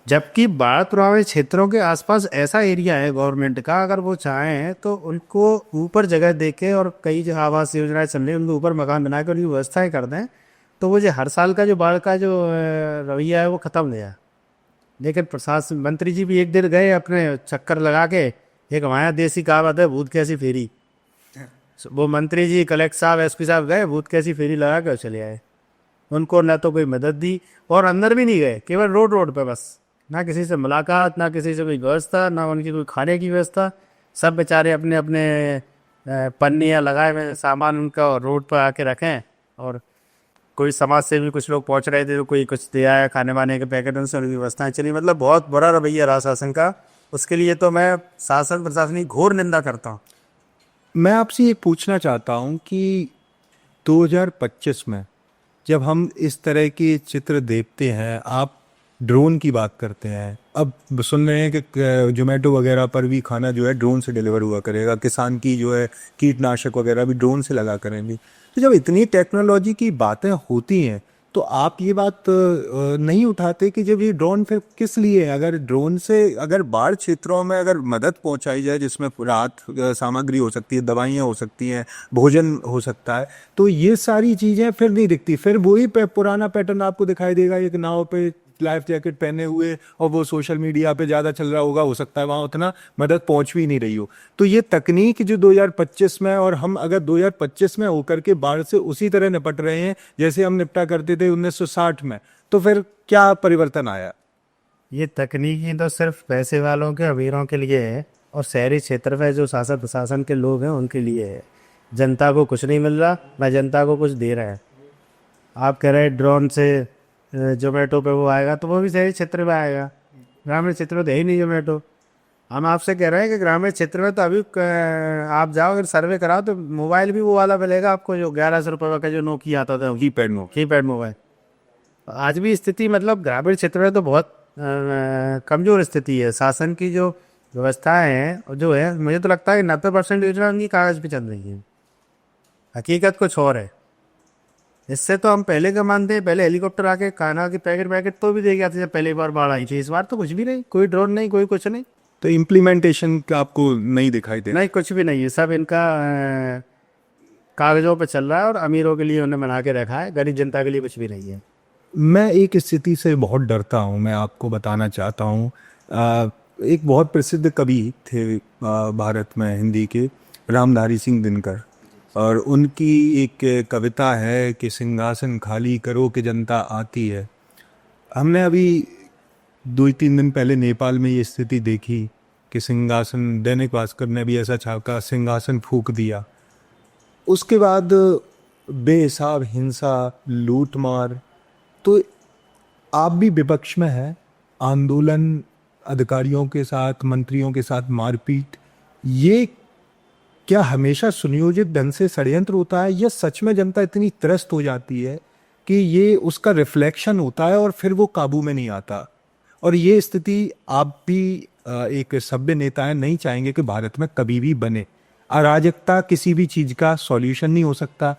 जबकि बाढ़ प्रभावित क्षेत्रों के आसपास ऐसा एरिया है गवर्नमेंट का, अगर वो चाहें तो उनको ऊपर जगह देके, और कई जो आवास योजनाएं चल रही हैं उनको ऊपर मकान बना के उनकी व्यवस्थाएं कर दें, तो वो जो हर साल का जो बाढ़ का जो रवैया है वो ख़त्म हो जाए। लेकिन प्रशासन मंत्री जी भी एक दिन गए अपने चक्कर लगा के, एक हमारे देसी कहावत है भूत कैसी फेरी, वो मंत्री जी कलेक्टर साहब एसपी साहब गए, भूत कैसी फेरी लगा कर चले आए। उनको ना तो कोई मदद दी और अंदर भी नहीं गए, केवल रोड पे बस, ना किसी से मुलाकात, ना किसी से कोई व्यवस्था, ना उनकी कोई खाने की व्यवस्था। सब बेचारे अपने अपने पन्नियाँ लगाए हुए सामान उनका रोड पर आके रखें और कोई समाज से भी कुछ लोग पहुंच रहे थे तो कोई कुछ दे आया खाने वाने के पैकेट, उनसे उनकी व्यवस्थाएं चली, मतलब बहुत बुरा रवैया रहा शासन का। उसके लिए तो मैं शासन प्रशासन की घोर निंदा करता हूँ। मैं आपसे ये पूछना चाहता हूँ कि 2025 में जब हम इस तरह के चित्र देखते हैं, आप ड्रोन की बात करते हैं, अब सुन रहे हैं कि जोमेटो वगैरह पर भी खाना जो है ड्रोन से डिलीवर हुआ करेगा, किसान की जो है कीटनाशक वगैरह भी ड्रोन से लगा करेंगे। तो जब इतनी टेक्नोलॉजी की बातें होती हैं तो आप ये बात नहीं उठाते कि जब ये ड्रोन फिर किस लिए है? अगर ड्रोन से अगर बाढ़ क्षेत्रों में अगर मदद पहुंचाई जाए, जिसमें राहत सामग्री हो सकती है, दवाइयाँ हो सकती हैं, भोजन हो सकता है, तो ये सारी चीज़ें फिर नहीं दिखती। फिर वही पुराना पैटर्न आपको दिखाई देगा, एक नाव पे लाइफ जैकेट पहने हुए और वो सोशल मीडिया पे ज़्यादा चल रहा होगा, हो सकता है वहाँ उतना मदद पहुँच भी नहीं रही हो। तो ये तकनीक जो 2025 में, और हम अगर 2025 में होकर के बाढ़ से उसी तरह निपट रहे हैं जैसे हम निपटा करते थे 1960 में, तो फिर क्या परिवर्तन आया? ये तकनीकी तो सिर्फ पैसे वालों के, अमीरों के लिए है, और शहरी क्षेत्र में जो शासन प्रशासन के लोग हैं उनके लिए है। जनता को कुछ नहीं मिल रहा, ना जनता को कुछ दे रहा है। आप कह रहे हैं ड्रोन से जोमेटो पे वो आएगा, तो वो भी शहरी क्षेत्र में आएगा, ग्रामीण क्षेत्र में तो है ही नहीं जोमेटो। हम आपसे कह रहे हैं कि ग्रामीण क्षेत्र में तो अभी आप जाओ अगर सर्वे कराओ तो मोबाइल भी वो वाला मिलेगा आपको जो 1100 रुपये का जो नोकिया आता था, कीपैड मोबाइल। आज भी स्थिति मतलब ग्रामीण क्षेत्र में तो बहुत कमज़ोर स्थिति है। शासन की जो व्यवस्थाएं हैं जो है, मुझे तो लगता है कि 90% योजना उनकी कागज़ पे चल रही है, हकीकत कुछ और है। इससे तो हम पहले का मानते हैं, पहले हेलीकॉप्टर आके खाना के पैकेट तो भी दे गया था जब पहली बार बाढ़ आई थी। इस बार तो कुछ भी नहीं, कोई ड्रोन नहीं, कोई कुछ नहीं। तो इम्प्लीमेंटेशन का आपको नहीं दिखाई दे? नहीं, कुछ भी नहीं है, सब इनका कागज़ों पे चल रहा है और अमीरों के लिए उन्हें बना के रखा है, गरीब जनता के लिए कुछ भी नहीं है। मैं एक स्थिति से बहुत डरता हूँ, मैं आपको बताना चाहता हूँ। एक बहुत प्रसिद्ध कवि थे भारत में हिंदी के, रामधारी सिंह दिनकर, और उनकी एक कविता है कि सिंहासन खाली करो कि जनता आती है। हमने अभी 2-3 दिन पहले नेपाल में ये स्थिति देखी कि सिंहासन, दैनिक भास्कर ने भी ऐसा छापा, सिंहासन फूंक दिया। उसके बाद बेहिसाब हिंसा, लूटमार। तो आप भी विपक्ष में हैं, आंदोलन, अधिकारियों के साथ, मंत्रियों के साथ मारपीट, ये क्या हमेशा सुनियोजित ढंग से षड्यंत्र होता है, या सच में जनता इतनी त्रस्त हो जाती है कि ये उसका रिफ्लेक्शन होता है और फिर वो काबू में नहीं आता? और ये स्थिति आप भी एक सभ्य नेता है, नहीं चाहेंगे कि भारत में कभी भी बने। अराजकता किसी भी चीज़ का सॉल्यूशन नहीं हो सकता,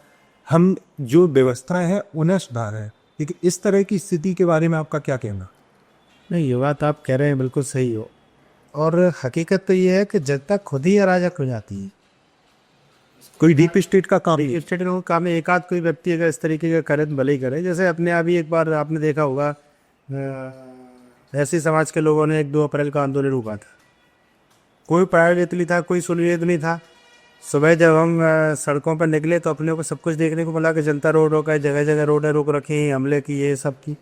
हम जो व्यवस्थाएं हैं उन्हें सुधार है। लेकिन इस तरह की स्थिति के बारे में आपका क्या कहना? नहीं, ये बात आप कह रहे हैं बिल्कुल सही हो, और हकीकत तो ये है कि जनता खुद ही अराजक हो जाती है। कोई डीप स्टेट का काम? डीप स्टेट का काम है, एक आध कोई व्यक्ति अगर इस तरीके का करे तो भले ही करे। जैसे अपने अभी एक बार आपने देखा होगा, ऐसी समाज के लोगों ने 1-2 अप्रैल का आंदोलन रोका था। कोई प्रायोजित नहीं था, कोई सुनियोजित नहीं था। सुबह जब हम सड़कों पर निकले तो अपने को सब कुछ देखने को मिला कि जनता रोड रोका, जगह जगह रोडें रोक रखी, हमले की, ये सब की।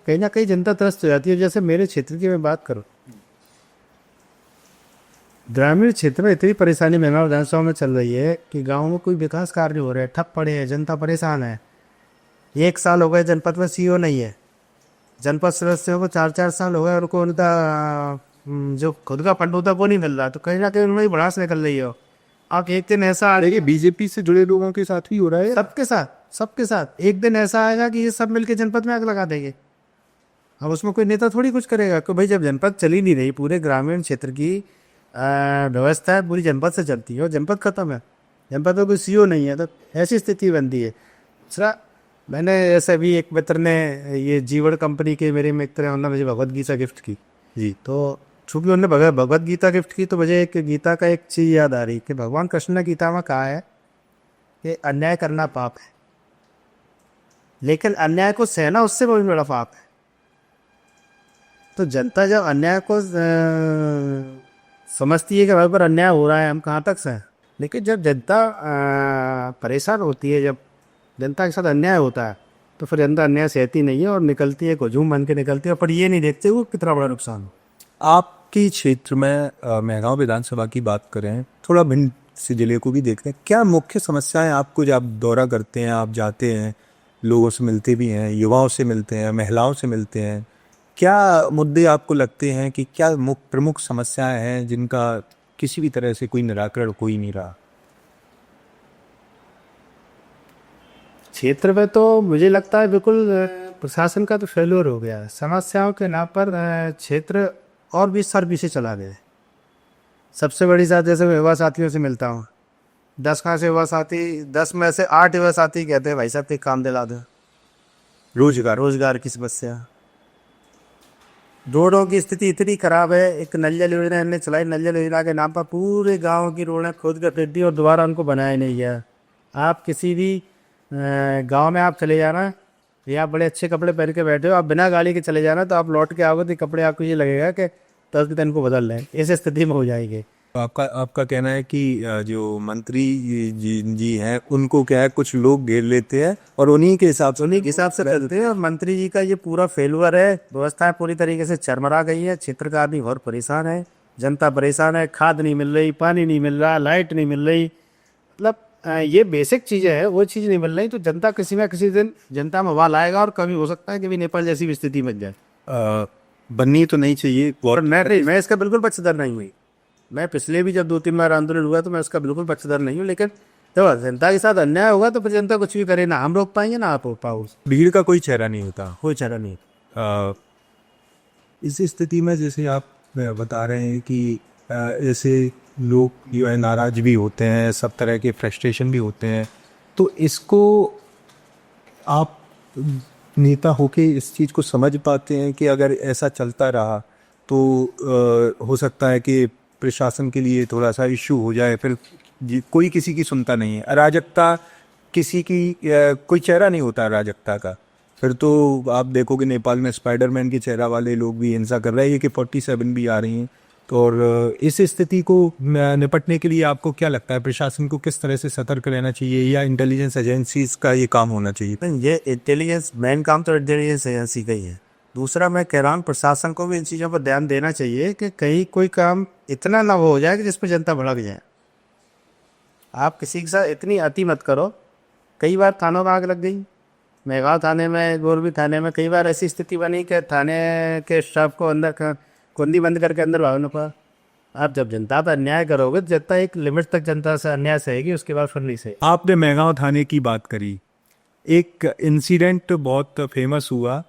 कहीं ना कहीं जनता त्रस्त हो जाती है। जैसे मेरे क्षेत्र की मैं बात करूँ, ग्रामीण क्षेत्र में इतनी परेशानी महंगा विधानसभा में चल रही है कि गाँव में कोई विकास कार्य हो रहे हैं, ठप पड़े हैं, जनता परेशान है। 1 साल हो गए जनपद में सीओ नहीं है, जनपद सदस्यों को 4-4 साल हो गए, उनको उनका जो खुद का फंड होता है वो नहीं मिल रहा। तो कहीं ना कहीं उनमें भड़ास निकल रही हो। आप एक दिन ऐसा आ देखिए, बीजेपी से जुड़े लोगों के साथ भी हो रहा है, सबके साथ एक दिन ऐसा आएगा कि ये सब मिलके जनपद में आग लगा देंगे। अब उसमें कोई नेता थोड़ी कुछ करेगा कि भाई जब जनपद चली नहीं रही, पूरे ग्रामीण क्षेत्र की व्यवस्था है पूरी जनपद से चलती है और जनपद खत्म है, जनपद में कोई सीओ नहीं है, तो ऐसी स्थिति बनती है। दूसरा, मैंने ऐसे भी एक मित्र ने, ये जीवन कंपनी के मेरे मित्र हैं, उन्होंने मुझे भगवत गीता गिफ्ट की जी। तो चूँकि उन्होंने भगवत गीता गिफ्ट की तो मुझे एक गीता का एक चीज़ याद आ रही कि भगवान कृष्ण ने गीता में कहा है कि अन्याय करना पाप है, लेकिन अन्याय को सहना उससे बहुत बड़ा पाप है। तो जनता जब अन्याय को समझती है कि हमारे पर अन्याय हो रहा है, हम कहाँ तक सहें, लेकिन जब जनता परेशान होती है, जब जनता के साथ अन्याय होता है, तो फिर जनता अन्याय सहती नहीं है और निकलती है, हुजूम बन के निकलती है, पर ये नहीं देखते वो कितना बड़ा नुकसान हो। आपके क्षेत्र में मेहगांव विधानसभा की बात करें, थोड़ा भिंड से जिले को भी देखते हैं, क्या मुख्य समस्याएं आपको जब आप दौरा करते हैं, आप जाते हैं, लोगों से मिलते भी हैं, युवाओं से मिलते हैं, महिलाओं से मिलते हैं। क्या मुद्दे आपको लगते हैं कि क्या प्रमुख समस्याएं हैं जिनका किसी भी तरह से कोई निराकरण हो ही नहीं रहा? क्षेत्र में तो मुझे लगता है बिल्कुल प्रशासन का तो फेल्योर हो गया है। समस्याओं के नाम पर क्षेत्र और भी सर पीछे चला गया है। सबसे बड़ी बात, जैसे मैं युवा साथियों से मिलता हूँ, 10 कहाँ से युवा साथी, 10 में से 8 युवा साथी कहते हैं भाई साहब एक काम दिला दो। रोजगार की समस्या, रोडों की स्थिति इतनी खराब है। एक नल जल योजना हमने चलाई, नल जल योजना के नाम पर पूरे गांव की रोडें खोद कर फेंक दी और दोबारा उनको बनाया नहीं गया। आप किसी भी गांव में आप चले जाना, या आप बड़े अच्छे कपड़े पहन के बैठे हो, आप बिना गाड़ी के चले जाना, तो आप लौट के आओगे तो कपड़े आपको ये लगेगा कि 10 दिन को बदल लें, इस स्थिति में हो जाएंगे। तो आपका कहना है कि जो मंत्री जी हैं उनको क्या है, कुछ लोग घेर लेते हैं और उन्हीं के हिसाब से चलते हैं। और मंत्री जी का ये पूरा फेलुअर है। व्यवस्थाएं पूरी तरीके से चरमरा गई है। क्षेत्र का आदमी बहुत परेशान है, जनता परेशान है। खाद नहीं मिल रही, पानी नहीं मिल रहा, लाइट नहीं मिल रही, मतलब ये बेसिक चीज़ें हैं, वो चीज़ नहीं मिल रही। तो जनता किसी ना किसी दिन जनता में वाल आएगा और कभी हो सकता है कि भी नेपाल जैसी भी स्थिति बन जाए। बननी तो नहीं चाहिए। और मैं इसका बिल्कुल पक्षधर नहीं हुई। मैं पिछले भी जब 2-3 बार आंदोलन हुआ तो मैं इसका बिल्कुल पक्षधर नहीं हूँ। लेकिन जब जनता के साथ अन्याय होगा तो फिर जनता कुछ भी करे, ना हम रोक पाएंगे ना आप रोक पाओ। भीड़ का कोई चेहरा नहीं होता। कोई चारा नहीं। इस स्थिति में जैसे आप बता रहे हैं कि ऐसे लोग जो है नाराज भी होते हैं, सब तरह के फ्रस्ट्रेशन भी होते हैं, तो इसको आप नेता होके इस चीज़ को समझ पाते हैं कि अगर ऐसा चलता रहा तो हो सकता है कि प्रशासन के लिए थोड़ा सा इश्यू हो जाए, फिर कोई किसी की सुनता नहीं है, अराजकता किसी की कोई चेहरा नहीं होता अराजकता का। फिर तो आप देखोगे नेपाल में स्पाइडरमैन के चेहरा वाले लोग भी हिंसा कर रहे हैं, कि 47 भी आ रही हैं। तो और इस स्थिति को निपटने के लिए आपको क्या लगता है, प्रशासन को किस तरह से सतर्क रहना चाहिए या इंटेलिजेंस एजेंसीज का ये काम होना चाहिए? ये इंटेलिजेंस, मेन काम तो इंटेलिजेंस एजेंसी का ही है। दूसरा मैं कह रहा हूँ प्रशासन को भी इन चीज़ों पर ध्यान देना चाहिए कि कहीं कोई काम इतना ना हो जाए कि जिस पर जनता भड़क जाए। आप किसी के साथ इतनी अति मत करो। कई बार थानों में आग लग गई, मेगांव थाने में, गोरबी थाने में कई बार ऐसी स्थिति बनी कि थाने के स्टाफ को अंदर कुंडी बंद करके अंदर भागना पड़ा। आप जब जनता पर अन्याय करोगे तो जनता एक लिमिट तक जनता से अन्याय सहेगी, उसके बाद फिर नहीं सहेगी। आपने मेगांव थाने की बात करी, एक इंसिडेंट बहुत फेमस हुआ।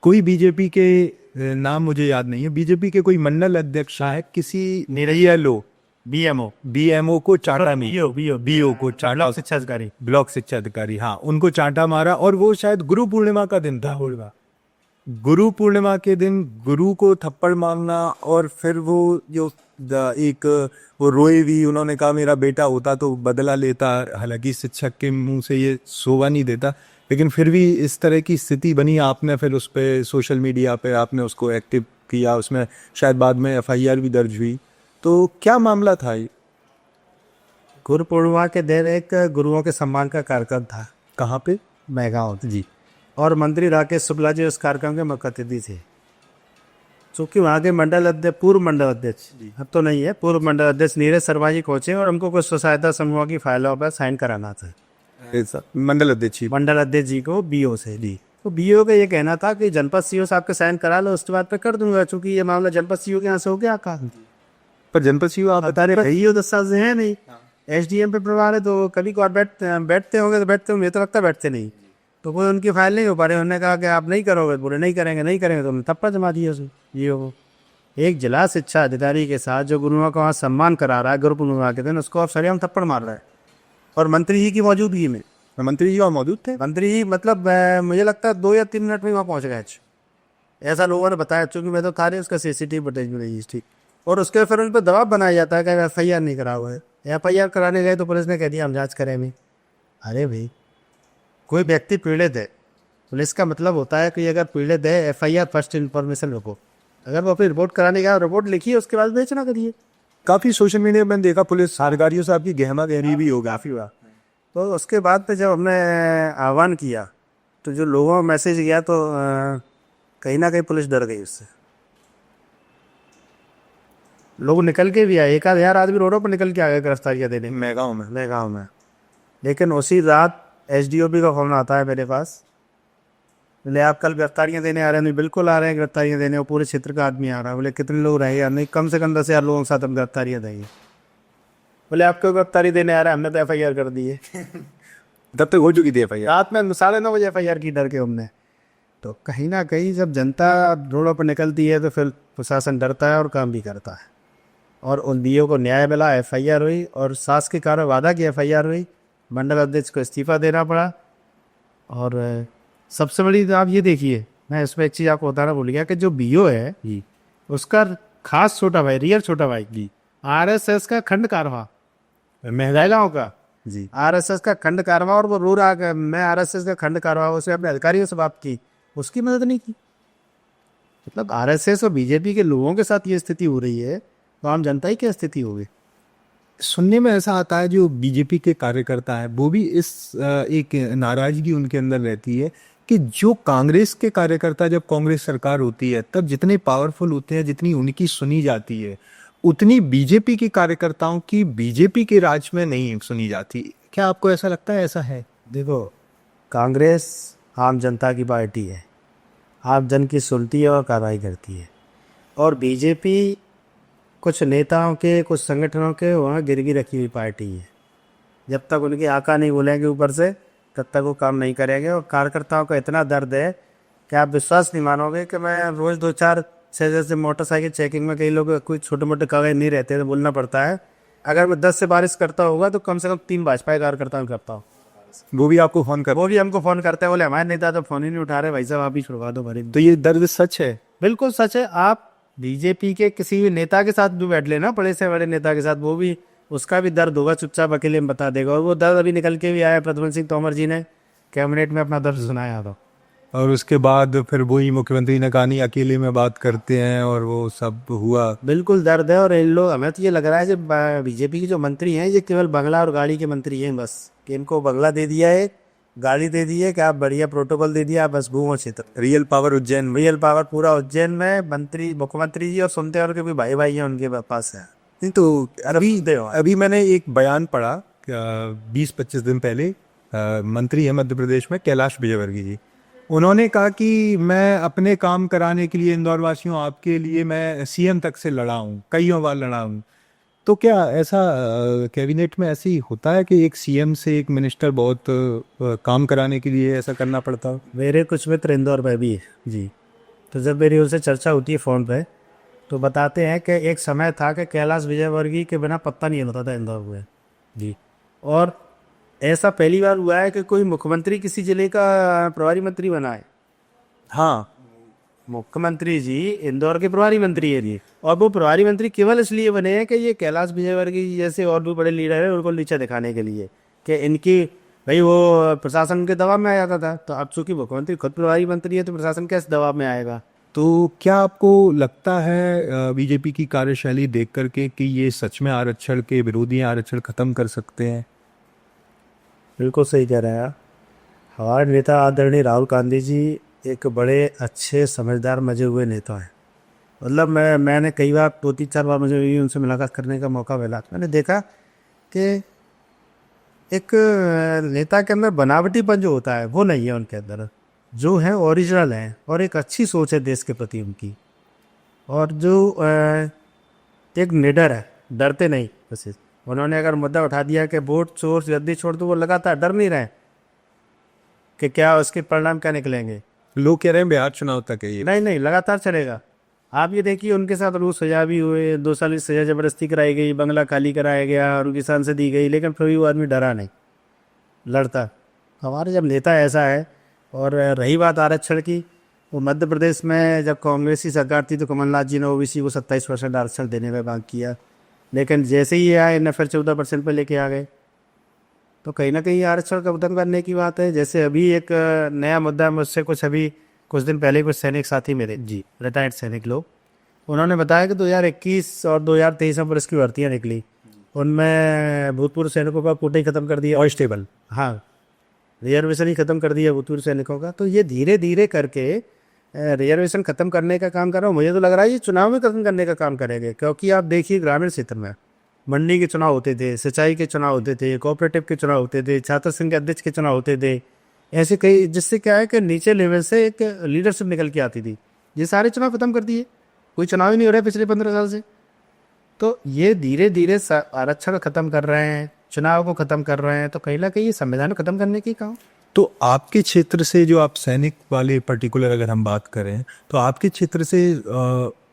कोई बीजेपी के नाम मुझे याद नहीं है, बीजेपी के कोई मंडल अध्यक्ष है, किसी निरैयालो बीएमओ को चाटा में, बीओ को चाटा, शिक्षा अधिकारी, ब्लॉक शिक्षा अधिकारी, हाँ, उनको चाटा मारा। और वो शायद गुरु पूर्णिमा का दिन था। गुरु पूर्णिमा के दिन गुरु को थप्पड़ मारना, और फिर वो जो एक वो रोए भी, उन्होंने कहा मेरा बेटा होता तो बदला लेता। हालांकि शिक्षक के मुंह से ये शोभा नहीं देता, लेकिन फिर भी इस तरह की स्थिति बनी। आपने फिर उस पर सोशल मीडिया पे आपने उसको एक्टिव किया, उसमें शायद बाद में एफआईआर भी दर्ज हुई। तो क्या मामला था ये? गुरु पूर्णिमा के दिन एक गुरुओं के सम्मान का कार्यक्रम था। कहाँ पे? मेगांव जी। और मंत्री राकेश शुक्ला जी उस कार्यक्रम के मुख्य अतिथि थे। चूँकि वहाँ के मंडल अध्यक्ष, पूर्व मंडल अध्यक्ष, अब तो नहीं है, पूर्व मंडल अध्यक्ष नीरज शर्मा जी पहुँचे और उनको कुछ स्वसहायता समूहों की फाइलों पर साइन कराना था। मंडल अध्यक्ष जी को बीओ से जी। तो बीओ का ये कहना था कि जनपद सीओ साहब के साइन करा लो, उसके बाद पे कर दूंगा, चूंकि ये मामला जनपद सीओ के यहाँ से हो गया। कहा पर जनपद सीओ आप बता रहे भाई 10 साल से है नहीं, एसडीएम पे प्रभार है, तो कभी कभार बैठते होंगे तो बैठते होंगे, तो लगता बैठते नहीं। तो कोई उनकी फाइल नहीं हो पा रही। उन्होंने कहा कि आप नहीं करोगे, बोले नहीं करेंगे तो उन्होंने थप्पड़ जमा दिया उसे। ये हो एक जिला शिक्षा अधिकारी के साथ जो गुरुओं का वहाँ सम्मान करा रहा है गुरु पूर्णिमा के दिन, उसको आप सरेआम थप्पड़ मार रहा है, और मंत्री जी की मौजूदगी में। मंत्री जी वहाँ मौजूद थे? मंत्री जी मतलब मुझे लगता है 2 या 3 मिनट में वहाँ पहुँच गए, ऐसा लोगों ने बताया, चूँकि मैं तो था नहीं, उसका सीसीटीवी फुटेज में नहीं। ठीक। और उसके फिर उन पर दबाव बनाया जाता है कि एफआईआर नहीं करा हुआ है। एफआईआर कराने गए तो पुलिस ने कह दिया हम जांच करेंगे। अरे भाई, कोई व्यक्ति पीड़ित है, पुलिस का मतलब होता है कि अगर पीड़ित है एफआईआर फर्स्ट इन्फॉर्मेशन रिपोर्ट, अगर वो अपनी रिपोर्ट कराने गया, रिपोर्ट लिखिए, उसके बाद बेचना करिए। काफ़ी सोशल मीडिया में देखा पुलिस अधिकारियों से आपकी गहमा गहरी भी हो काफ़ी हुआ। तो उसके बाद पे जब हमने आह्वान किया तो जो लोगों को मैसेज गया, तो कहीं ना कहीं पुलिस डर गई उससे। लोग निकल के भी आए, 1,000 आदमी रोडों पर निकल के आ गए गिरफ्तारियाँ देने मेगांव में। लेकिन उसी रात एसडीओपी का फोन आता है मेरे पास, बोले आप कल गिरफ्तारियाँ देने आ रहे हैं? नहीं, बिल्कुल आ रहे हैं गिरफ्तारियाँ देने, और पूरे क्षेत्र का आदमी आ रहा है। बोले कितने लोग रहेंगे? नहीं, कम से कम 10,000 लोगों के साथ हम गिरफ्तारियाँ देंगे। बोले आप क्यों गिरफ्तारी देने आ रहे हैं? हमने तो FIR कर दी है। तब तक हो चुकी थी FIR। रात में 9:30 बजे FIR की, डर के हमने। तो कहीं ना कहीं जब जनता रोडों पर निकलती है तो फिर प्रशासन डरता है और काम भी करता है। और उन डीओ को न्याय मिला, FIR हुई, और शासकीय कार्य वादा की FIR हुई, मंडल अध्यक्ष को इस्तीफा देना पड़ा। और सबसे बड़ी तो आप ये देखिए, मैं इसमें एक चीज़ आपको बताना भूल गया कि जो BO है जी उसका खास छोटा भाई, रियल छोटा भाई जी, RSS का खंड कारवा, महंगाई गाँव का जी RSS का खंड कारवा, और वो रो रहा कि मैं RSS का खंड कारवा, उसे अपने अधिकारियों से बात की, उसकी मदद नहीं की। मतलब RSS और बीजेपी के लोगों के साथ ये स्थिति हो रही है, तो आम जनता की क्या स्थिति होगी? सुनने में ऐसा आता है जो बीजेपी के कार्यकर्ता है वो भी इस एक नाराजगी उनके अंदर रहती है कि जो कांग्रेस के कार्यकर्ता, जब कांग्रेस सरकार होती है तब जितने पावरफुल होते हैं, जितनी उनकी सुनी जाती है, उतनी बीजेपी के कार्यकर्ताओं की बीजेपी के राज में नहीं सुनी जाती। क्या आपको ऐसा लगता है ऐसा है? देखो, कांग्रेस आम जनता की पार्टी है, आम जन की सुनती है और कार्रवाई करती है। और बीजेपी कुछ नेताओं के, कुछ संगठनों के वहाँ गिरगी रखी हुई पार्टी है। जब तक उनके आका नहीं बोलेंगे ऊपर से, तब तक वो काम नहीं करेंगे। और कार्यकर्ताओं का इतना दर्द है कि आप विश्वास नहीं मानोगे कि मैं रोज़ 2-4 से, जैसे मोटरसाइकिल चेकिंग में कई लोग कोई छोटे मोटे कागज नहीं रहते तो बोलना पड़ता है, अगर मैं 10 से बारिश करता होगा तो कम से कम 3 भाजपा कार्यकर्ताओं को करता हूँ। वो भी आपको फोन कर, वो भी हमको फ़ोन करते हैं, बोले हमारे नेता तो फ़ोन ही नहीं उठा रहे, भाई साहब आप ही छुड़वा दो भरी। तो ये दर्द सच है। बिल्कुल सच है। आप बीजेपी के किसी भी नेता के साथ भी बैठ लेना, बड़े से बड़े नेता के साथ, वो भी, उसका भी दर्द होगा, चुपचाप अकेले में बता देगा। और वो दर्द अभी निकल के भी आया, प्रद्युम्न सिंह तोमर जी ने कैबिनेट में अपना दर्द सुनाया था। और उसके बाद फिर वही मुख्यमंत्री ने कहा नहीं अकेले में बात करते हैं, और वो सब हुआ। बिल्कुल दर्द है। और इन लोग, हमें तो ये लग रहा है जब बीजेपी के जो मंत्री हैं ये केवल बंगला और गाड़ी के मंत्री हैं बस, कि इनको बंगला दे दिया है, गाड़ी दे दी है, कि आप बढ़िया प्रोटोकॉल दे दिया, आप बस घूमो क्षेत्र। Real power Ujjain. Real power पूरा उज्जैन में मंत्री, मुख्यमंत्री जी और सुनते और के भी भाई भाई हैं उनके पास है। नहीं तो अभी देव। अभी मैंने एक बयान पढ़ा 20-25 दिन पहले, मंत्री है मध्य प्रदेश में कैलाश विजयवर्गीय जी, उन्होंने कहा कि मैं अपने काम कराने के लिए, इंदौर वासियों आपके लिए, मैं CM तक से लड़ा हूँ, कईयों बार लड़ा हूँ। तो क्या ऐसा कैबिनेट में ऐसे ही होता है कि एक CM से एक मिनिस्टर बहुत काम कराने के लिए ऐसा करना पड़ता हो? मेरे कुछ मित्र इंदौर में भी है जी, तो जब मेरी उनसे चर्चा होती है फ़ोन पे, तो बताते हैं कि एक समय था कि कैलाश विजयवर्गीय के बिना पत्ता नहीं हिलता था इंदौर में जी। और ऐसा पहली बार हुआ है कि कोई मुख्यमंत्री किसी जिले का प्रभारी मंत्री बना है। हाँ, मुख्यमंत्री जी इंदौर के प्रभारी मंत्री है जी, और वो प्रभारी मंत्री केवल इसलिए बने हैं कि ये कैलाश विजयवर्गीय जैसे और भी बड़े लीडर हैं उनको नीचा दिखाने के लिए, कि इनकी, भाई वो प्रशासन के दबाव में आ जाता था, तो अब चूंकि मुख्यमंत्री खुद प्रभारी मंत्री है तो प्रशासन कैसे दबाव में आएगा? तो क्या आपको लगता है बीजेपी की कार्यशैली देख करके कि ये सच में आरक्षण के विरोधी आरक्षण खत्म कर सकते हैं? बिल्कुल सही कह रहे हैं आप। हमारे नेता आदरणीय राहुल गांधी जी एक बड़े अच्छे, समझदार, मजे हुए नेता हैं। मतलब मैंने कई बार, 2-3-4 बार मुझे भी उनसे मुलाकात करने का मौका मिला, मैंने देखा कि एक नेता के अंदर बनावटीपन जो होता है वो नहीं है उनके अंदर, जो है ओरिजिनल है, और एक अच्छी सोच है देश के प्रति उनकी। और जो एक निडर है, डरते नहीं। बस उन्होंने अगर मुद्दा उठा दिया कि वोट चोर जल्दी छोड़ दो, वो लगातार डर नहीं रहे कि क्या उसके परिणाम क्या निकलेंगे। लोग कह रहे हैं बिहार चुनाव तक है ये। नहीं, लगातार चलेगा। आप ये देखिए, उनके साथ रूस सजा भी हुए, 2 साल की सजा जबरदस्ती कराई गई, बंगला खाली कराया गया और उनकी सांसें दी गई, लेकिन फिर भी वो आदमी डरा नहीं, लड़ता। हमारे जब नेता ऐसा है। और रही बात आरक्षण की, वो मध्य प्रदेश में जब कांग्रेस की सरकार थी तो कमलनाथ जी ने OBC को 27% आरक्षण देने का मांग किया, लेकिन जैसे ही ये आए इन्हें फिर 14% पर लेके आ गए। तो कहीं ना कहीं आरक्षण का खत्म करने की बात है। जैसे अभी एक नया मुद्दा, मुझसे कुछ दिन पहले कुछ सैनिक साथी मेरे जी, रिटायर्ड सैनिक लोग, उन्होंने बताया कि 2021 और 2023 में पुलिस की भर्तियाँ निकली, उनमें भूतपूर्व सैनिकों का कोटा ही खत्म कर दिया, कांस्टेबल, हाँ, रिजर्वेशन ही खत्म कर दिया भूतपूर्व सैनिकों का। तो ये धीरे धीरे करके रिजर्वेशन खत्म करने का काम कर रहा हूँ। मुझे तो लग रहा है ये चुनाव में खत्म करने का काम करेंगे, क्योंकि आप देखिए ग्रामीण क्षेत्र में मंडी के चुनाव होते थे, सिंचाई के चुनाव होते थे, कोऑपरेटिव के चुनाव होते थे, छात्र संघ के अध्यक्ष के चुनाव होते थे। ऐसे कई, जिससे क्या है कि नीचे लेवल से एक लीडरशिप निकल के आती थी। ये सारे चुनाव खत्म कर दिए, कोई चुनाव ही नहीं हो रहा है पिछले 15 साल से। तो ये धीरे धीरे आरक्षण खत्म कर रहे हैं, चुनाव को खत्म कर रहे हैं, तो कहीं ना कहीं ये संविधान को खत्म करने की काम। तो आपके क्षेत्र से जो आप सैनिक वाले पर्टिकुलर अगर हम बात करें तो आपके क्षेत्र से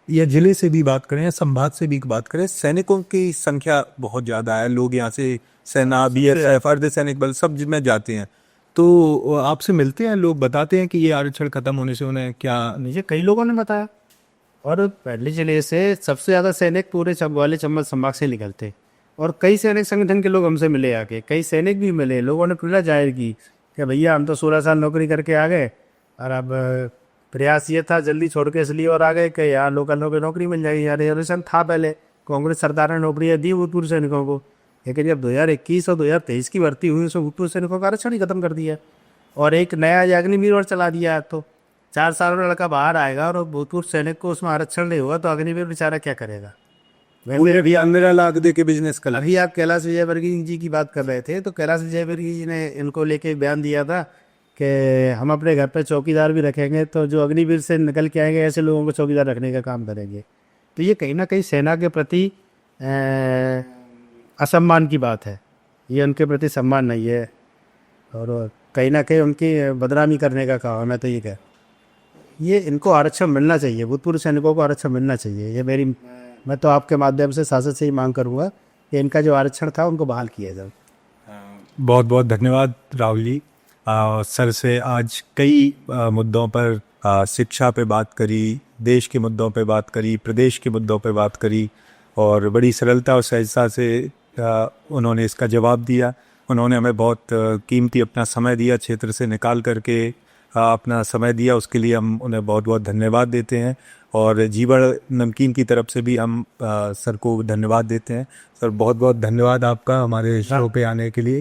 या जिले से भी बात करें या संभाग से भी बात करें, सैनिकों की संख्या बहुत ज़्यादा है। लोग यहाँ से सेना, बीएसएफ, अर्धसैनिक बल सब में जाते हैं। तो आपसे मिलते हैं लोग, बताते हैं कि ये आरक्षण खत्म होने से उन्हें क्या। मुझे कई लोगों ने बताया, और पहले जिले से सबसे ज़्यादा सैनिक पूरे वाले चंबल संभाग से निकलते, और कई सैनिक संगठन के लोग हमसे मिले आके, कई सैनिक भी मिले। लोगों ने पीड़ा जाहिर की कि भैया हम तो 16 साल नौकरी करके आ गए, और अब प्रयास ये था जल्दी छोड़ के इसलिए और आ गए कि यार लोकल नौकरी मिल जाएगी। यार रिजर्वेशन था पहले, कांग्रेस सरकार ने नौकरियाँ दी भूतपूर्व सैनिकों को, लेकिन जब 2021 और 2023 की भर्ती हुई उसमें भूतपूर्व सैनिकों का आरक्षण ही खत्म कर दिया, और एक नया अग्निवीर और चला दिया। तो 4 साल में लड़का बाहर आएगा और भूतपूर्व सैनिक को उसमें आरक्षण नहीं होगा, तो अग्निवीर बेचारा क्या करेगा। पूरे भी 15 लाख दे के बिजनेस कर। अभी आप कैलाश विजयवर्गीय जी की बात कर रहे थे, तो कैलाश विजयवर्गीय जी ने इनको लेके बयान दिया था कि हम अपने घर पे चौकीदार भी रखेंगे, तो जो अग्निवीर से निकल के आएंगे ऐसे लोगों को चौकीदार रखने का काम करेंगे। तो ये कहीं ना कहीं सेना के प्रति असम्मान की बात है, ये उनके प्रति सम्मान नहीं है, और कहीं ना कहीं उनकी बदनामी करने का काम है। मैं तो ये कह, ये इनको आरक्षण मिलना चाहिए, भूतपूर्व सैनिकों को आरक्षण मिलना चाहिए। ये मेरी, मैं तो आपके माध्यम से शासन से ही मांग करूँगा कि इनका जो आरक्षण था उनको बहाल किया जाए। बहुत बहुत धन्यवाद राहुल जी। सर से आज कई मुद्दों पर शिक्षा पे बात करी, देश के मुद्दों पे बात करी, प्रदेश के मुद्दों पे बात करी, और बड़ी सरलता और सहजता से उन्होंने इसका जवाब दिया। उन्होंने हमें बहुत कीमती अपना समय दिया, क्षेत्र से निकाल करके अपना समय दिया, उसके लिए हम उन्हें बहुत बहुत धन्यवाद देते हैं। और जीवन नमकीन की तरफ से भी हम सर को धन्यवाद देते हैं। सर बहुत बहुत धन्यवाद आपका हमारे शो पे आने के लिए।